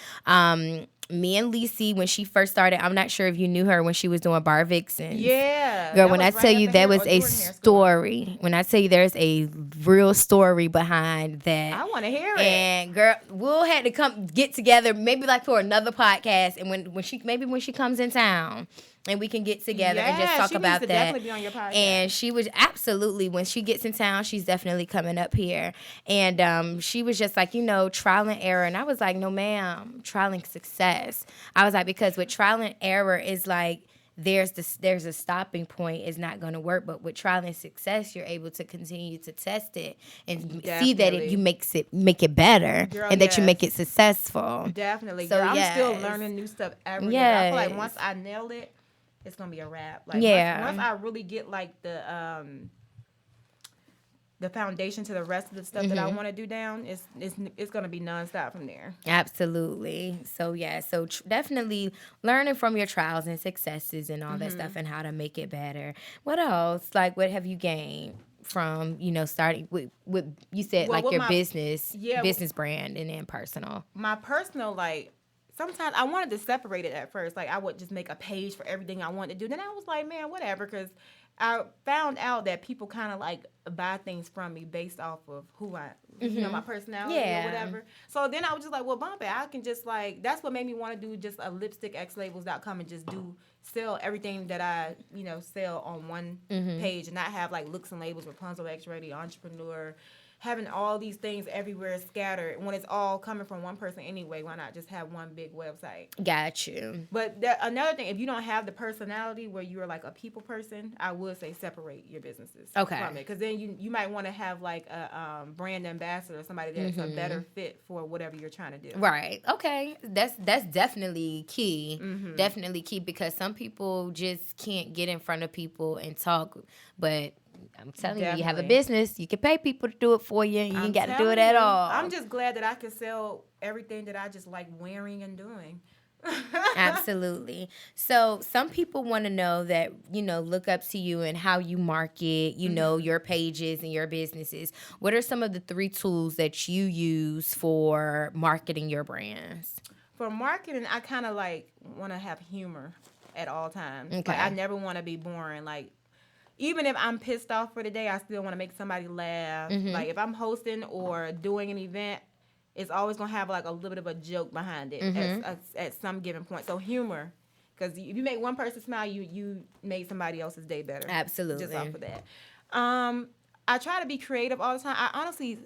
me and Lisi, when she first started, I'm not sure if you knew her when she was doing Bar Vixens. Yeah. Girl, when I tell you there was a story, when I tell you there's a real story behind that. I want to hear it. And girl, we'll have to come get together, maybe like for another podcast. And when she comes in town, and we can get together and just talk about that. Definitely be on your podcast. And she was absolutely, when she gets in town, she's definitely coming up here. And she was just like, trial and error. And I was like, no, ma'am, trial and success. I was like, because with trial and error is like, there's a stopping point. It's not going to work. But with trial and success, you're able to continue to test it and see that you make it better. Girl, and that you make it successful. Definitely. So I'm still learning new stuff every day. I feel like once I nail it, it's gonna be a wrap. Like once I really get like the foundation to the rest of the stuff that I want to do down, it's gonna be nonstop from there. Absolutely. So definitely learning from your trials and successes and all that stuff and how to make it better. What else? Like, what have you gained from starting with you said like your business brand and then personal? My personal, like. Sometimes I wanted to separate it at first. Like, I would just make a page for everything I wanted to do. Then I was like, man, whatever. Because I found out that people kind of, like, buy things from me based off of who I, my personality or whatever. So then I was just like, well, bump it. I can just, like, that's what made me want to do just a lipstickxlabels.com and just sell everything that I, sell on one page and not have, like, looks and labels, Rapunzel X Ready, Entrepreneur, having all these things everywhere scattered when it's all coming from one person anyway. Why not just have one big website? Got you. But another thing, if you don't have the personality where you're like a people person, I would say separate your businesses from it. Because then you might want to have like a brand ambassador, somebody that's a better fit for whatever you're trying to do. Right. Okay. That's definitely key. Definitely key because some people just can't get in front of people and talk, but I'm telling you, you have a business. You can pay people to do it for you. You ain't got to do it at all. I'm just glad that I can sell everything that I just like wearing and doing. Absolutely. So some people want to know that, look up to you and how you market, your pages and your businesses. What are some of the 3 tools that you use for marketing your brands? For marketing, I kind of like want to have humor at all times. Okay. Like I never want to be boring. Like even if I'm pissed off for the day, I still want to make somebody laugh. Like if I'm hosting or doing an event, it's always gonna have like a little bit of a joke behind it at some given point. So humor, because if you make one person smile, you made somebody else's day better. Absolutely. Just off of that. I try to be creative all the time. I honestly,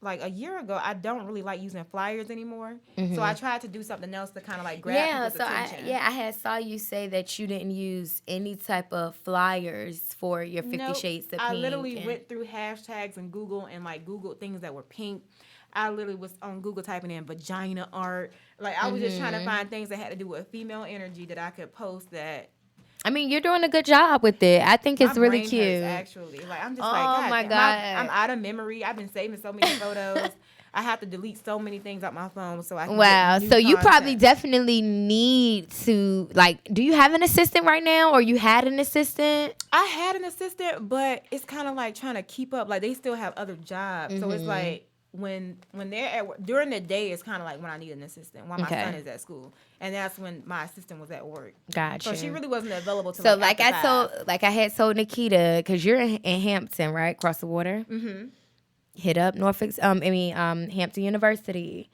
like a year ago, I don't really like using flyers anymore. So I tried to do something else to kind of like grab people's attention. I had saw you say that you didn't use any type of flyers for your 50 Shades of Pink. I literally went through hashtags and Google and like Googled things that were pink. I literally was on Google typing in vagina art. Like I was just trying to find things that had to do with female energy that I could post that. I mean, you're doing a good job with it. I think it's really cute. Hurts, actually, like I'm just oh my God, I'm out of memory. I've been saving so many photos. I have to delete so many things out my phone so I can get new so you content. probably definitely need to, like, do you have an assistant right now, or you had an assistant? I had an assistant, but it's kind of like trying to keep up. Like they still have other jobs, so it's like when they're at work, during the day, it's kind of like when I need an assistant while my son is at school, and that's when my assistant was at work. Gotcha. So she really wasn't available to. So like I had told Nikita, because you're in Hampton, right, across the water. Hit up Hampton University,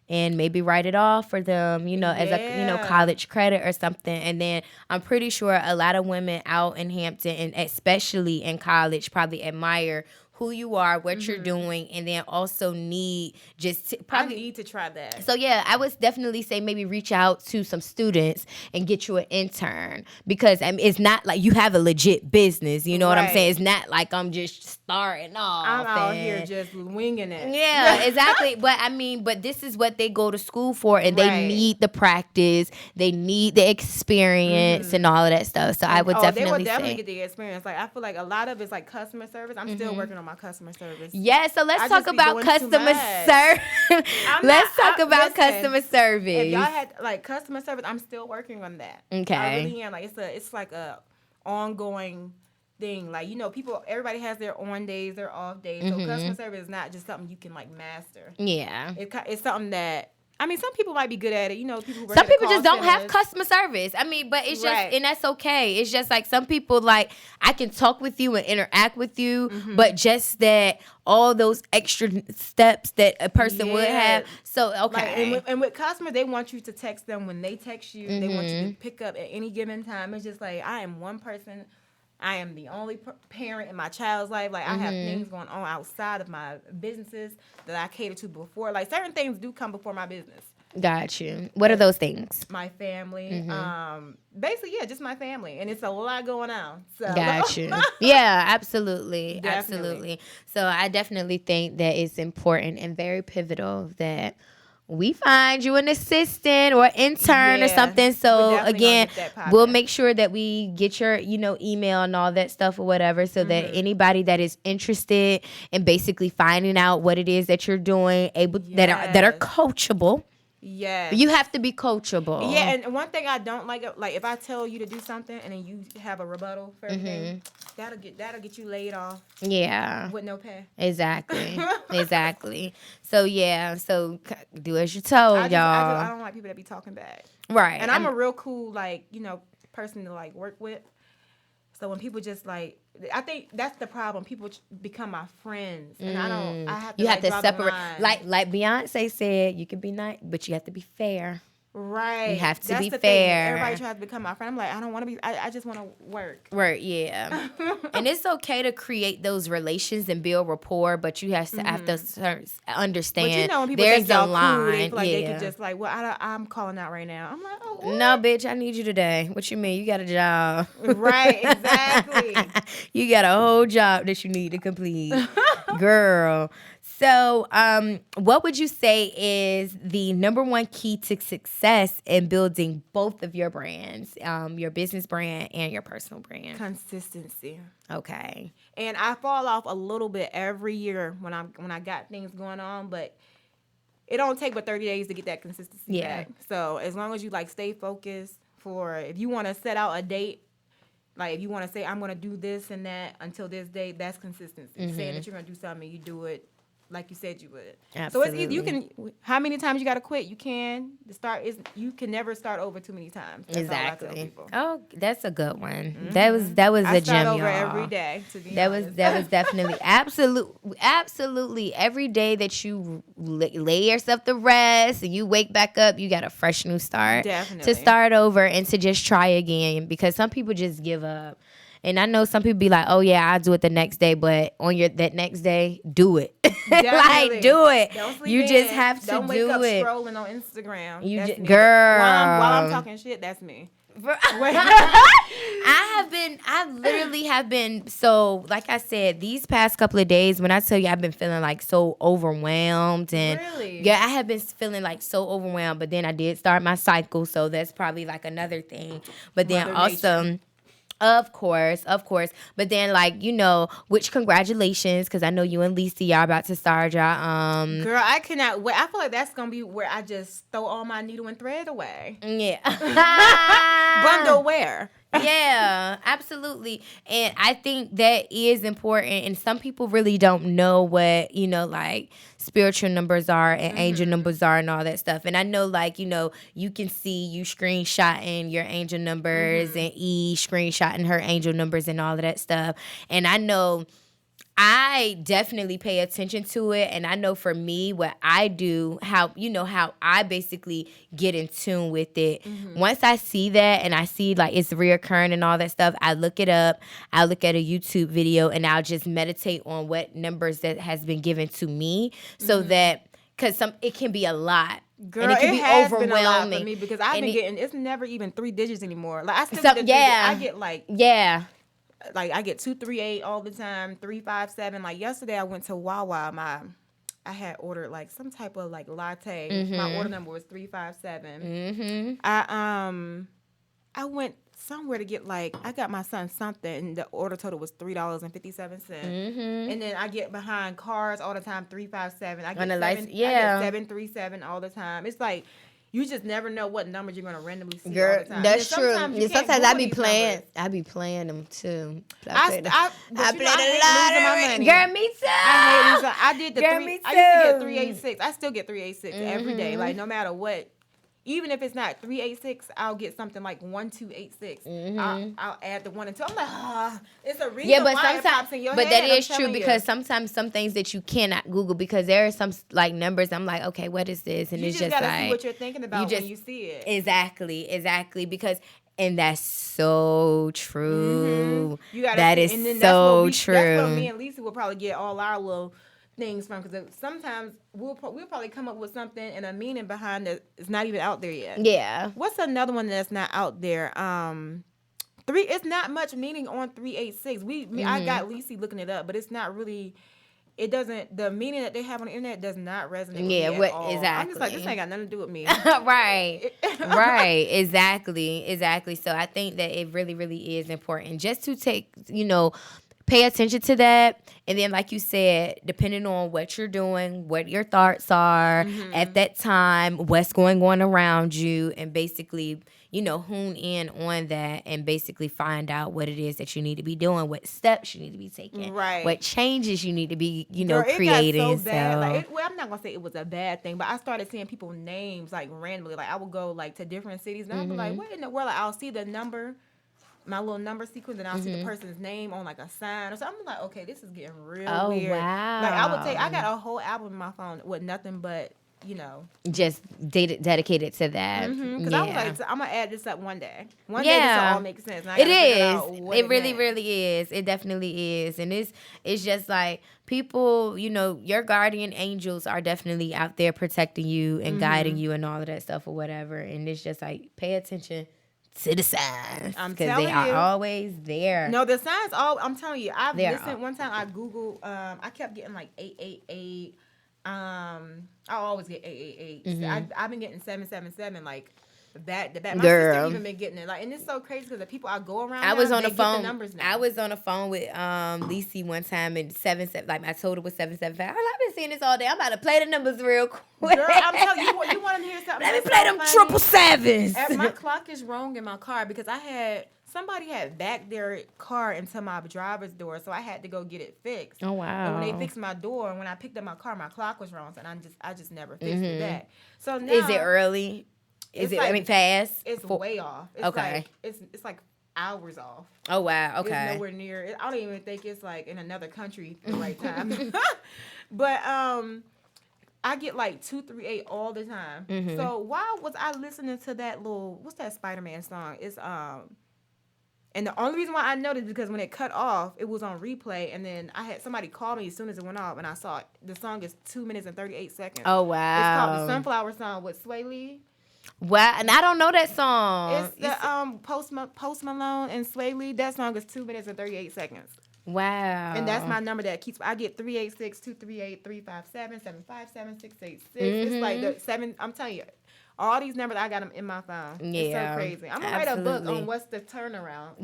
and maybe write it off for them, as a college credit or something. And then I'm pretty sure a lot of women out in Hampton, and especially in college, probably admire who you are, what you're doing, and then also need I need to try that. So yeah, I would definitely say maybe reach out to some students and get you an intern, because it's not like you have a legit business. You know what I'm saying? It's not like I'm just starting off. I'm out here just winging it. Yeah, exactly. But this is what they go to school for, and they need the practice, they need the experience, and all of that stuff. So I would definitely they would definitely get the experience. Like I feel like a lot of it's like customer service. I'm still working on my customer service. Yeah, so let's talk about customer service. Let's talk about customer service. If y'all had like customer service, I'm still working on that. Okay. I really am. Like it's like a ongoing thing. Like, everybody has their on days, their off days. So customer service is not just something you can like master. Yeah. It's something that, some people might be good at it. People who work some people at just don't have customer service. But it's just, and that's okay. It's just like some people, like, I can talk with you and interact with you, but just that all those extra steps that a person would have. So, okay. Like, and with customers, they want you to text them when they text you. They want you to pick up at any given time. It's just like, I am one person. I am the only parent in my child's life. Like, I have things going on outside of my businesses that I cater to before. Like, certain things do come before my business. Got you. What are those things? My family. Basically, just my family. And it's a lot going on. So. Got you. Yeah, absolutely. Absolutely. So I definitely think that it's important and very pivotal that we find you an assistant or intern or something. So again, we'll make sure that we get your, email and all that stuff or whatever, so that anybody that is interested in basically finding out what it is that you're doing, that are coachable. Yeah. You have to be coachable. Yeah, and one thing I don't like if I tell you to do something and then you have a rebuttal for everything, that'll get you laid off. Yeah. With no pay. Exactly. Exactly. So do as you're told, y'all. I don't like people that be talking back. Right. And I'm a real cool person to like work with. So when people just like, I think that's the problem. People become my friends, and I have to. You have to separate. Like Beyonce said, you can be nice, but you have to be fair. Right. You have to That's be the fair. Thing. Everybody tries to become my friend. I'm like, I don't want to be. I just want to work. Work, yeah. And it's okay to create those relations and build rapport, but you have to understand. But when people there's think a line. Cool, they feel like they can just like, well, I'm calling out right now. I'm like, oh. What? No, bitch, I need you today. What you mean? You got a job. Right. Exactly. You got a whole job that you need to complete, girl. So, what would you say is the number one key to success in building both of your brands, your business brand and your personal brand? Consistency. Okay. And I fall off a little bit every year when I got things going on, but it don't take but 30 days to get that consistency Yeah. back. So as long as you like stay focused if you want to set out a date, like if you want to say I'm going to do this and that until this date, that's consistency. Saying that you're going to do something, you do it like you said you would. Absolutely. So it's easy. You can. How many times you got to quit? You can. The start is you can never start over too many times. That's Exactly. all I tell people. Oh, that's a good one. That was I a start gem, over y'all. every day. To be That honest. was definitely absolutely every day that you lay yourself to rest and you wake back up, you got a fresh new start. Definitely. To start over and to just try again, because some people just give up. And I know some people be like, "Oh yeah, I'll do it the next day," but on that next day, do it. Like do it. Don't sleep you in. just have to Don't wake do up it. Scrolling on Instagram. You that's me. girl. While I'm talking shit, that's me. I literally have been, so like I said, these past couple of days, when I tell you I've been feeling like so overwhelmed, and really? Yeah, I have been feeling like so overwhelmed, but then I did start my cycle, so that's probably like another thing. But then Mother also Nature. Of course. But then, like, which congratulations, because I know you and Lisa, y'all about to start y'all. Girl, I cannot wait. I feel like that's going to be where I just throw all my needle and thread away. Yeah. Bundle where? Yeah, absolutely. And I think that is important. And some people really don't know what, like spiritual numbers are and angel numbers are and all that stuff. And I know, like, you can see you screenshotting your angel numbers and screenshotting her angel numbers and all of that stuff. And I know I definitely pay attention to it, and I know for me what I do, how I basically get in tune with it. Once I see that and I see like it's reoccurring and all that stuff, I look it up. I look at a YouTube video and I'll just meditate on what numbers that has been given to me, so that because it can be a lot. Girl, and it can be has overwhelming been a lot for me because I've been getting. It's never even 3 digits anymore. Like I still get I get like Like I get 238 all the time, 357. Like yesterday, I went to Wawa. I had ordered like some type of like latte. My order number was 357. I went somewhere to get I got my son something, and the order total was $3.57. And then I get behind cars all the time, 357. I get I get 737 all the time. It's like. You just never know what numbers you're gonna randomly see all the time. That's true. Sometimes I be playing. Numbers. I be playing them too. I play the lottery. Girl, me too. I hate losing. I did the Girl, three. me I used to get too. 386. I still get 386 every day. Like no matter what. Even if it's not 386, I'll get something like 1286. I'll add the 1 and 2. I'm like, it's a reason. Yeah, but why it pops in your head. that is true because sometimes some things that you cannot Google because there are some like numbers. I'm like, okay, what is this? And you it's just just gotta like see what you're thinking about when you see it. Exactly. Because and that's so true. That is so true. That's what me and Lisa will probably get all our little things from, because sometimes we'll probably come up with something and a meaning behind it is not even out there yet. Yeah. What's another one that's not out there? It's not much meaning on 386. I got Lisa looking it up, but it's not really. It doesn't. The meaning that they have on the internet does not resonate with me at all. Exactly. I'm just like, this ain't got nothing to do with me. Right. Exactly. So I think that it really, really is important just to take, pay attention to that. And then, like you said, depending on what you're doing, what your thoughts are at that time, what's going on around you, and basically, hone in on that and basically find out what it is that you need to be doing, what steps you need to be taking, right? What changes you need to be, Girl, creating. It got so bad. I'm not gonna say it was a bad thing, but I started seeing people names like randomly. Like I would go like to different cities, and I'd be like, what in the world? Like, I'll see the number. My little number sequence, and I'll see the person's name on like a sign or something. I'm like, okay, this is getting real weird. Wow. Like I got a whole album in my phone with nothing but, just dedicated to that. Because I was like, I'm gonna add this up one day. One day this will all make sense. It is. It really, really is. It definitely is. And it's just like people, your guardian angels are definitely out there protecting you and guiding you and all of that stuff or whatever. And it's just like, pay attention to the signs, because they are always there. No, the signs. I'm telling you. I've listened one time. I Googled. I kept getting like 888. I always get 888. I've been getting 777. Like back to back. My Girl. sister even been getting it. Like, and it's so crazy because the people I go around. I was now, on the phone. Numbers now. I was on the phone with Lisi one time and 77. Like, my total was 775. I've been seeing this all day. I'm about to play the numbers real quick. Girl, I'm telling you, you want to hear something? Let me play them triple sevens. My clock is wrong in my car because somebody had backed their car into my driver's door, so I had to go get it fixed. Oh wow! And when they fixed my door, and when I picked up my car, my clock was wrong, and I just never fixed it back. So now, is it early? Is it? Like, I mean, fast? It's way off. It's okay. Like, it's like hours off. Oh wow! Okay. It's nowhere near. I don't even think it's like in another country the right time. But I get like 238 all the time. Mm-hmm. So why was I listening to that what's that Spider-Man song? It's and the only reason why I noticed is because when it cut off, it was on replay, and then I had somebody call me as soon as it went off, and I saw it. The song is 2 minutes and 38 seconds. Oh wow! It's called the Sunflower Song with Sway Lee. Wow, and I don't know that song. It's the Post Malone and Sway Lee. That song is 2 minutes and 38 seconds. Wow. And that's my number that keeps. I get 386-238-357-757-686. It's like the 7. I'm telling you. All these numbers, I got them in my phone. Yeah. It's so crazy. I'm going to write a book on what's the turnaround.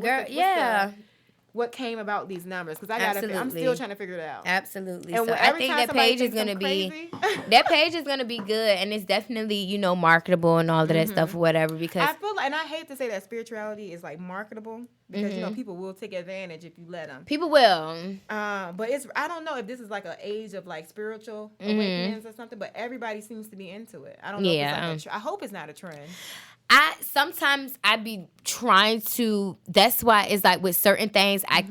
What came about these numbers. Because I'm still trying to figure it out. Absolutely. And so I think that page is going to be, that page is going to be good. And it's definitely, marketable and all of that stuff or whatever. Because I feel like, and I hate to say that spirituality is like marketable. Because, people will take advantage if you let them. People will. But I don't know if this is like an age of like spiritual awakenings or something. But everybody seems to be into it. I don't know if it's like I hope it's not a trend. Sometimes I be trying to. That's why it's like with certain things I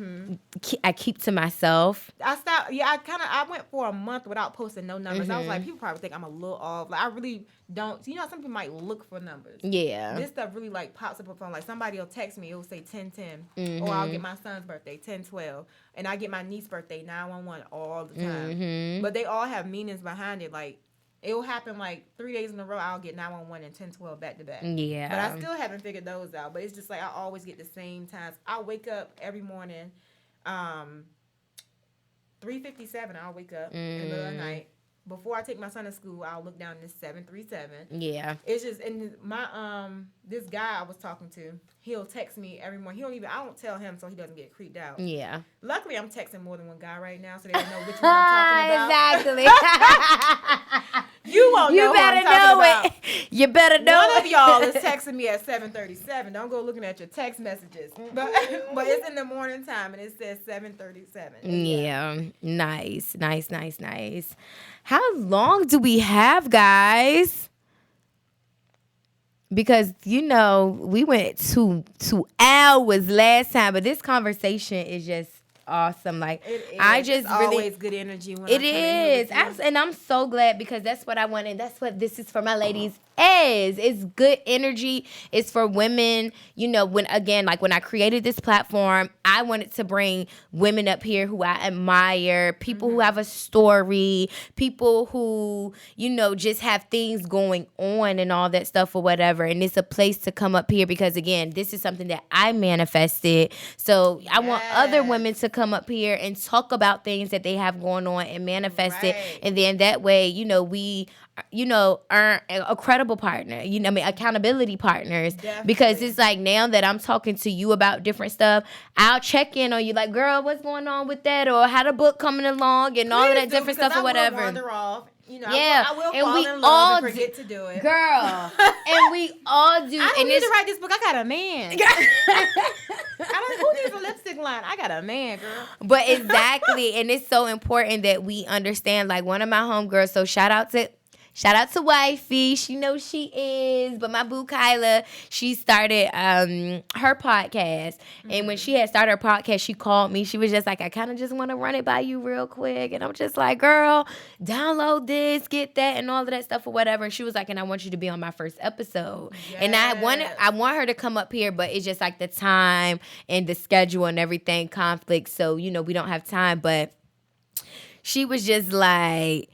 keep to myself. I stopped. Yeah, I went for a month without posting no numbers. I was like, people probably think I'm a little off. Like I really don't. Some people might look for numbers. Yeah. This stuff really like pops up on phone. Like somebody will text me. It will say 1010, or I'll get my son's birthday 1012, and I get my niece's birthday 911 all the time. But they all have meanings behind it. Like. It will happen like 3 days in a row. I'll get 911 and 1012 back to back. Yeah. But I still haven't figured those out. But it's just like I always get the same times. I wake up every morning, 3:57. I'll wake up in the middle of the night. Before I take my son to school, I'll look down this 737. Yeah. It's just, and my this guy I was talking to, he'll text me every morning. I don't tell him so he doesn't get creeped out. Yeah. Luckily, I'm texting more than one guy right now, so they don't know which one I'm talking about. Exactly. You won't know. You better know it. You better know One of y'all is texting me at 7:37. Don't go looking at your text messages. But it's in the morning time, and it says 7:37. Yeah. Nice. How long do we have, guys? Because, we went 2 hours last time, but this conversation is just awesome. Like, it's always good energy when it is. And I'm so glad because that's what I wanted. That's what this is for my ladies. It's good energy. It's for women. When I created this platform, I wanted to bring women up here who I admire, people who have a story, people who, just have things going on and all that stuff or whatever. And it's a place to come up here because, again, this is something that I manifested. So I want other women to come up here and talk about things that they have going on and manifest it. And then that way, we earn a credible partner, accountability partners. Definitely. Because it's like now that I'm talking to you about different stuff, I'll check in on you like, girl, what's going on with that? Or how the book coming along and all of that different stuff or whatever. I will wander off. I will fall in love and forget to do it. Girl. And we all do. I don't need to write this book. I got a man. Who needs a lipstick line? I got a man, girl. But exactly. And it's so important that we understand, like one of my homegirls, so shout out to Wifey. She knows she is. But my boo Kyla, she started her podcast. And when she had started her podcast, she called me. She was just like, I kind of just want to run it by you real quick. And I'm just like, girl, download this, get that, and all of that stuff or whatever. And she was like, and I want you to be on my first episode. Yes. And I want her to come up here, but it's just like the time and the schedule and everything conflict. So, we don't have time. But she was just like...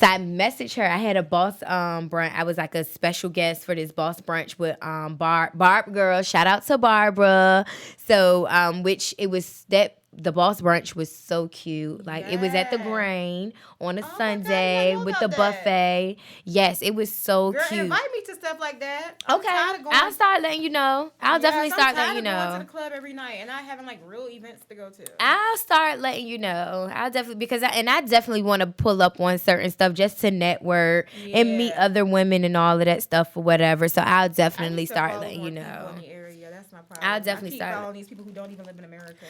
So I messaged her. I had a boss brunch. I was like a special guest for this boss brunch with Barb girl. Shout out to Barbara. So which it was that the boss brunch was so cute. Like it was at the Grain on a Sunday with the buffet. Yes, it was so cute. Invite me to stuff like that. Okay, I'll start letting you know. I'll definitely start letting you know. I'm going to the club every night, and I having like real events to go to. I'll start letting you know. I'll definitely because I definitely want to pull up on certain stuff just to network and meet other women and all of that stuff or whatever. So I'll definitely start letting you know. I'll definitely start following these people who don't even live in America.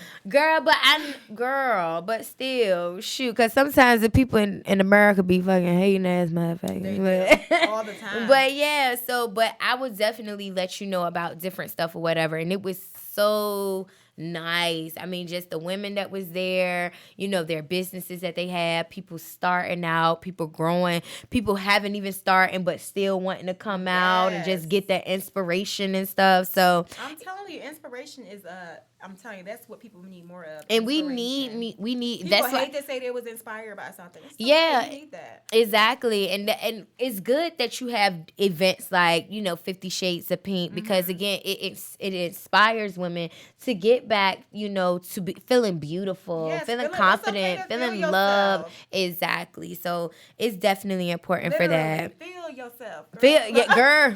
But still, shoot, because sometimes the people in America be fucking hating ass motherfuckers. All the time. But yeah, but I would definitely let you know about different stuff or whatever, and it was so nice. I mean, just the women that was there, you know, their businesses that they had, people starting out, people growing, people haven't even starting but still wanting to come out and just get that inspiration and stuff. So I'm telling you, inspiration is I'm telling you, that's what people need more of. And we need people that's hate to say they was inspired by something. We need that. Exactly. And it's good that you have events like, you know, 50 Shades of Pink because again, it inspires women to get back, you know, to be feeling beautiful, feeling confident, feeling loved. Exactly. So it's definitely important for that. Feel yourself. Girl.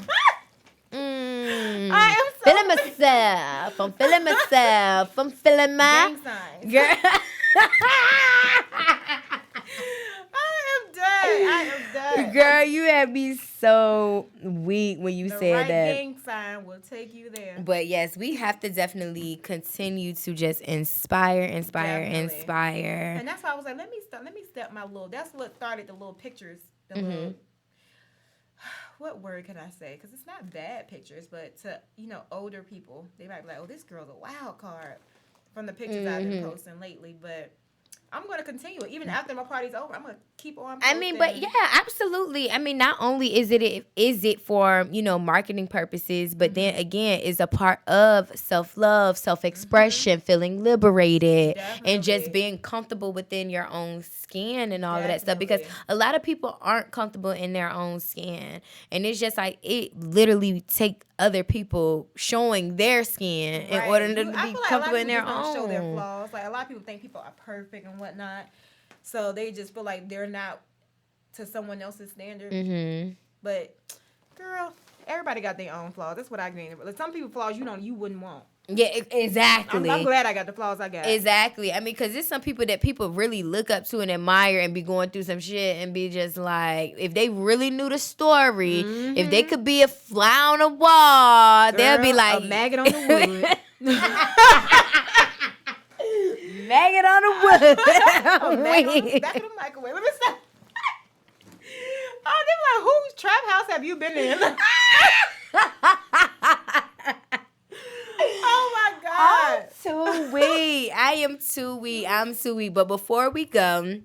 I am so feeling myself. I'm feeling myself. I'm feeling my girl. I am done. Girl, you had me so weak when you said that. The gang sign will take you there. But yes, we have to definitely continue to just inspire. And that's why I was like, let me step my little. That's what started the little pictures. The little. What word can I say? Because it's not bad pictures, but to, you know, older people, they might be like, oh, this girl's a wild card from the pictures I've been posting lately. But I'm going to continue it. Even after my party's over, I'm going to keep on posting. I mean, but yeah, absolutely. I mean, not only is it for, you know, marketing purposes, but then again, is a part of self-love, self-expression, feeling liberated, and just being comfortable within your own skin and all of that stuff. Because a lot of people aren't comfortable in their own skin. And it's just like, it literally take other people showing their skin in order to be comfortable in their own. Show their flaws. Like a lot of people think people are perfect and whatnot, so they just feel like they're not to someone else's standard. But girl, everybody got their own flaws. That's what I mean. Like some people flaws you wouldn't want. Yeah, exactly. I'm glad I got the flaws I got. Exactly. I mean, because there's some people that people really look up to and admire and be going through some shit and be just like, if they really knew the story, if they could be a fly on a wall, they'll be like... a maggot on the wood. Maggot on the wood. A maggot on the back of the microwave. Let me stop. Oh, they're like, whose trap house have you been in? Oh my God. I'm too weak. I'm too weak. But before we go,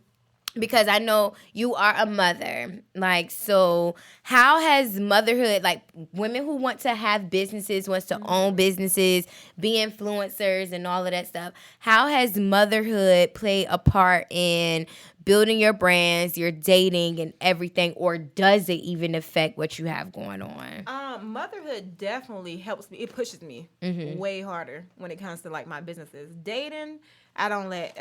because I know you are a mother, like, so how has motherhood, like women who want to have businesses, wants to own businesses, be influencers and all of that stuff, how has motherhood played a part in building your brands, your dating and everything, or does it even affect what you have going on? Motherhood definitely helps me. It pushes me way harder when it comes to like my businesses. Dating, I don't let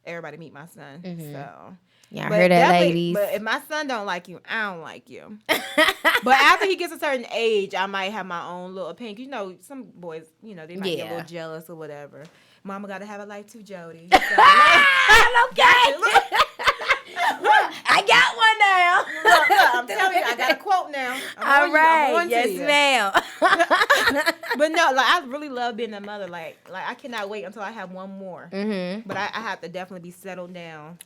everybody meet my son. So yeah, I heard that, ladies. But if my son don't like you, I don't like you. But after he gets a certain age, I might have my own little opinion. You know, some boys, you know, they might get a little jealous or whatever. Mama got to have a life too, Jody. So, okay. I got one now. I'm telling you, I got a quote now. All right. Yes, ma'am. But no, like I really love being a mother. Like I cannot wait until I have one more. But I have to definitely be settled down.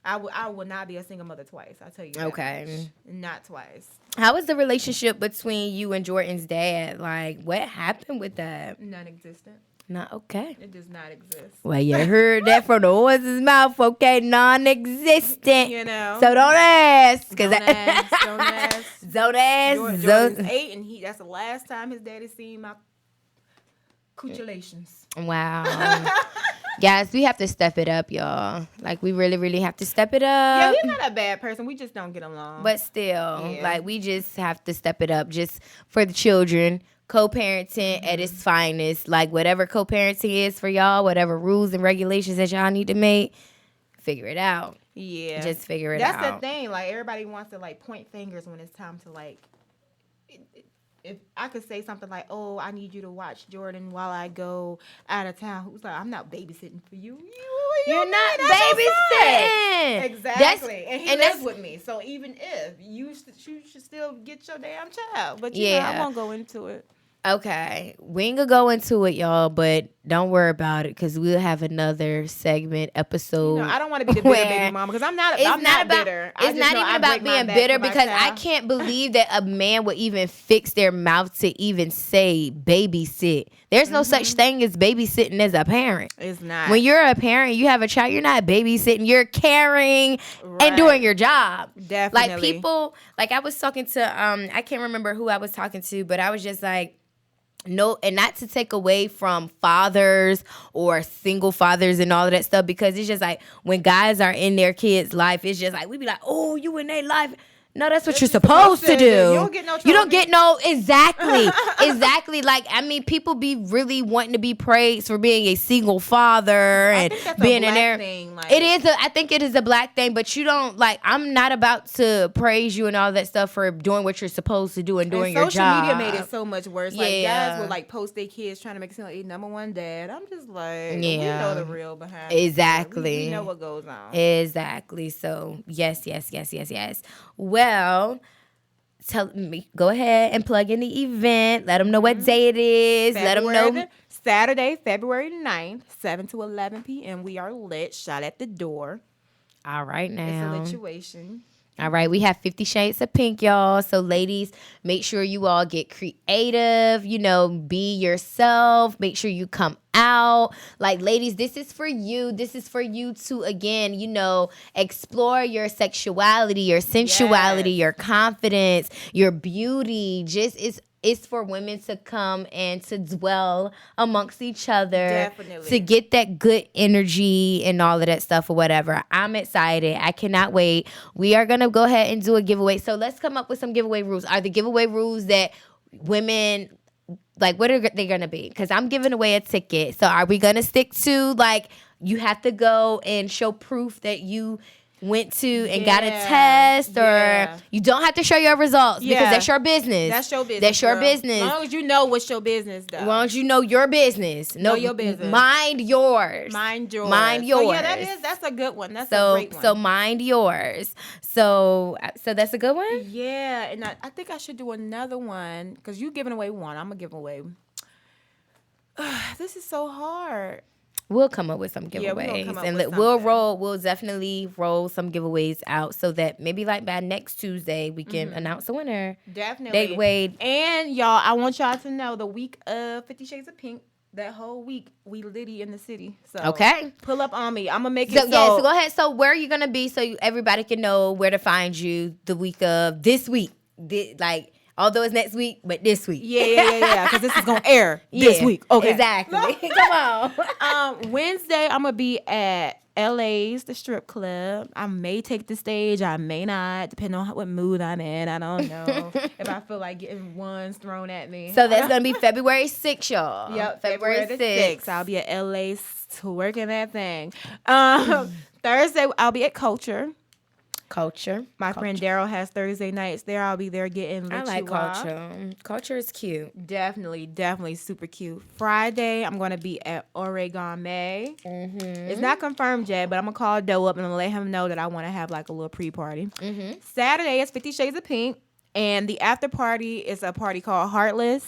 I will not be a single mother twice. I tell you. Okay. Not twice. How was the relationship between you and Jordan's dad? Like, what happened with that? Non-existent. Not okay. It does not exist. Well, you heard that from the horse's mouth, okay? Non-existent. You know. So don't ask. Don't ask. Don't ask. Jordan's 8, and that's the last time his daddy seen my cutulations. Wow. Guys, we have to step it up, y'all. Like, we really, really have to step it up. Yeah, he's not a bad person. We just don't get along. But still, like, we just have to step it up just for the children. co-parenting at its finest. Like, whatever co-parenting is for y'all, whatever rules and regulations that y'all need to make, figure it out. Yeah. Just figure it out. That's the thing. Like, everybody wants to, like, point fingers when it's time to, like, if I could say something like, "Oh, I need you to watch Jordan while I go out of town," who's like, "I'm not babysitting for you. You're not babysitting." Exactly. And he lives with me, so even if you should still get your damn child. But you know, I won't go into it. Okay, we ain't gonna go into it, y'all, but don't worry about it because we'll have another segment episode. I don't want to be the bitter baby mama because I'm not bitter. It's not even about being bitter because I can't believe that a man would even fix their mouth to even say babysit. There's no such thing as babysitting as a parent. It's not. When you're a parent, you have a child, you're not babysitting. You're caring and doing your job. Definitely. Like, people, like, I was talking to, I can't remember who I was talking to, but I was just like, no, and not to take away from fathers or single fathers and all of that stuff, because it's just like when guys are in their kids' life, it's just like we be like, "Oh, you in their life." No, that's what you're supposed to do. You don't get no trophy. You don't get no, exactly. Like, I mean, people be really wanting to be praised for being a single father and being in there. Thing, like, I think it is a black thing, but you don't, like, I'm not about to praise you and all that stuff for doing what you're supposed to do and doing your job. Social media made it so much worse. Like, guys would, like, post their kids trying to make it seem like they number one dad. I'm just like, we know the real behind it. Exactly. We know what goes on. Exactly. So, yes. Well, tell me. Go ahead and plug in the event. Let them know what day it is. Let them know. Saturday, February 9th, 7 to 11 p.m. We are lit. Shot at the door. All right, now. It's a situation. All right, we have 50 Shades of Pink, y'all. So, ladies, make sure you all get creative. Be yourself. Make sure you come out. Like, ladies, this is for you. This is for you to, again, explore your sexuality, your sensuality, your confidence, your beauty. It's for women to come and to dwell amongst each other. Definitely. To get that good energy and all of that stuff or whatever. I'm excited. I cannot wait. We are going to go ahead and do a giveaway. So let's come up with some giveaway rules. Are the giveaway rules that women, like, what are they going to be? Because I'm giving away a ticket. So are we going to stick to, like, you have to go and show proof that you went to and got a test, or you don't have to show your results because that's your business. That's your business. That's your business. As long as you know what's your business, though. As long as you know your business. Know your business. Mind yours. Mind yours. Mind yours. So that's a good one. That's a great one. So mind yours. So that's a good one? Yeah, and I think I should do another one because you giving away one. I'm going to give away. This is so hard. We'll come up with some giveaways, we'll definitely roll some giveaways out so that maybe like by next Tuesday we can announce a winner. Definitely. And y'all, I want y'all to know the week of 50 Shades of Pink, that whole week we litty in the city. So pull up on me. I'm gonna make it. So go ahead. So where are you gonna be so everybody can know where to find you the week of this week? Although it's next week, but this week. Yeah. Because this is going to air this week. Okay. Exactly. Come on. Wednesday, I'm going to be at LA's, the strip club. I may take the stage. I may not, depending on what mood I'm in. I don't know if I feel like getting ones thrown at me. So that's going to be February 6th, y'all. Yep, February 6th. I'll be at LA twerking that thing. Thursday, I'll be at Culture. My friend Daryl has Thursday nights there. I'll be there getting lit. I like Culture. Culture is cute. Definitely super cute. Friday, I'm going to be at Oregon May. It's not confirmed yet, but I'm going to call Doe up and I'm going to let him know that I want to have like a little pre-party. Saturday is 50 Shades of Pink, and the after party is a party called Heartless.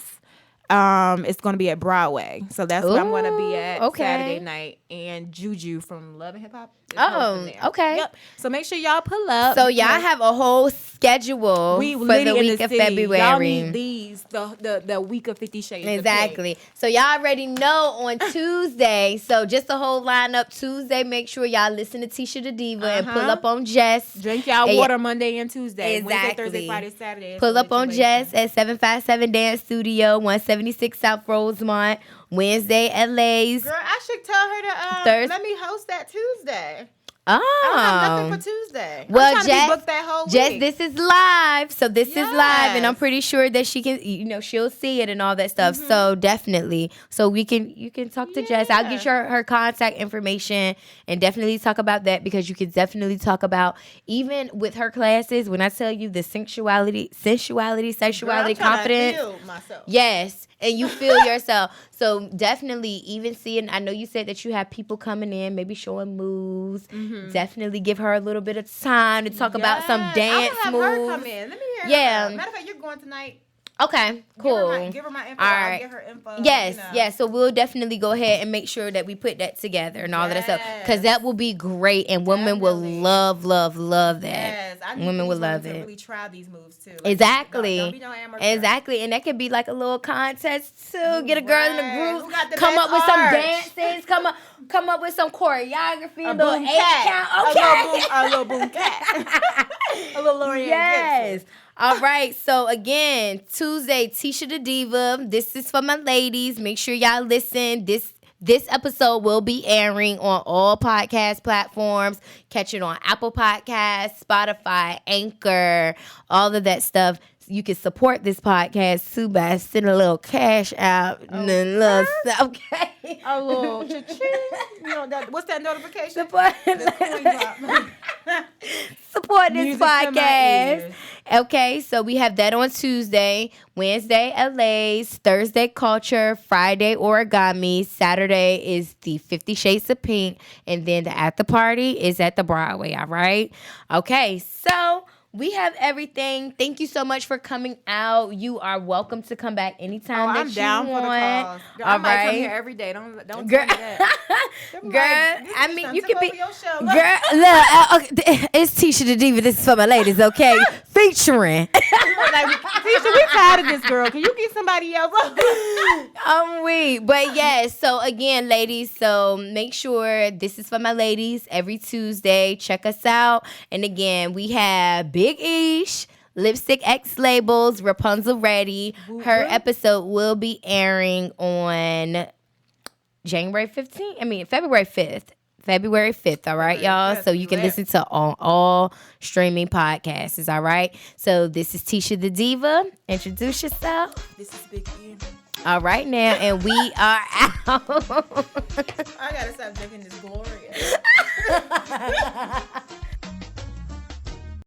It's going to be at Broadway. So that's where I'm going to be at Saturday night. And Juju from Love and Hip Hop is hosting there. Okay. Yep. So make sure y'all pull up. So y'all have a whole schedule for the week of February. Y'all need these, the week of 50 Shades. Exactly. So y'all already know on Tuesday. So just the whole lineup Tuesday. Make sure y'all listen to Tisha the Diva and pull up on Jess. Drink y'all water Monday and Tuesday. Exactly. Wednesday, Thursday, Friday, Saturday. Pull up on Jess at 757 Dance Studio, 176 South Rosemont. Wednesday at Lay's. Girl, I should tell her to let me host that Tuesday. I don't have nothing for Tuesday. Well, I'm trying to be booked that whole Jess, week. this is live. So this is live, and I'm pretty sure that she can, she'll see it and all that stuff. Mm-hmm. So definitely. So you can talk to Jess. I'll get her contact information and definitely talk about that, because you can definitely talk about, even with her classes, when I tell you the sensuality, Girl, confidence. To feel myself. Yes. And you feel yourself. So definitely, even seeing, I know you said that you have people coming in, maybe showing moves. Mm-hmm. Definitely give her a little bit of time to talk about some dance I moves. Her come in. Let me hear her. Matter of fact, you're going tonight. Okay, cool. Give her my info. All right. I'll give her info. Yes. So we'll definitely go ahead and make sure that we put that together and all that stuff, because that will be great, and women will love that. Yes, I need women will love it. To really try these moves too. Like, exactly. Don't be no amateur. Exactly, and that could be like a little contest too. Get a girl in the group. Come up with some dances. Come up with some choreography. A little 8 count. Okay. A little boom cat. A little Lorianne Gibson. All right. So again, Tuesday, Iesha the Diva. This is for my ladies. Make sure y'all listen. This episode will be airing on all podcast platforms. Catch it on Apple Podcasts, Spotify, Anchor, all of that stuff. You can support this podcast too by sending a little cash out and a little stuff. Okay. A little cha-ching. What's that notification? Support this podcast. Okay, so we have that on Tuesday, Wednesday LA's, Thursday Culture, Friday Origami, Saturday is the 50 Shades of Pink, and then the after party is at the Broadway. All right. Okay, so we have everything. Thank you so much for coming out. You are welcome to come back anytime that I'm down you want. For the calls. Girl, I might come here every day. Don't tell me that. Girl, you can be. Your show. Girl, look, it's Iesha the Diva. This is for my ladies, okay? Featuring. Iesha, we tired of this girl. Can you get somebody else? I'm weak. But yes, so again, ladies, so make sure this is for my ladies every Tuesday. Check us out. And again, we have Big Iesha, Lipstick X Labels, Rapunzel Ready. Her episode will be airing on February 5th. February 5th, all right, y'all? So you can listen to all streaming podcasts, all right? So this is Iesha the Diva. Introduce yourself. This is Big E. All right, now, and we are out. I got to stop drinking this Gloria.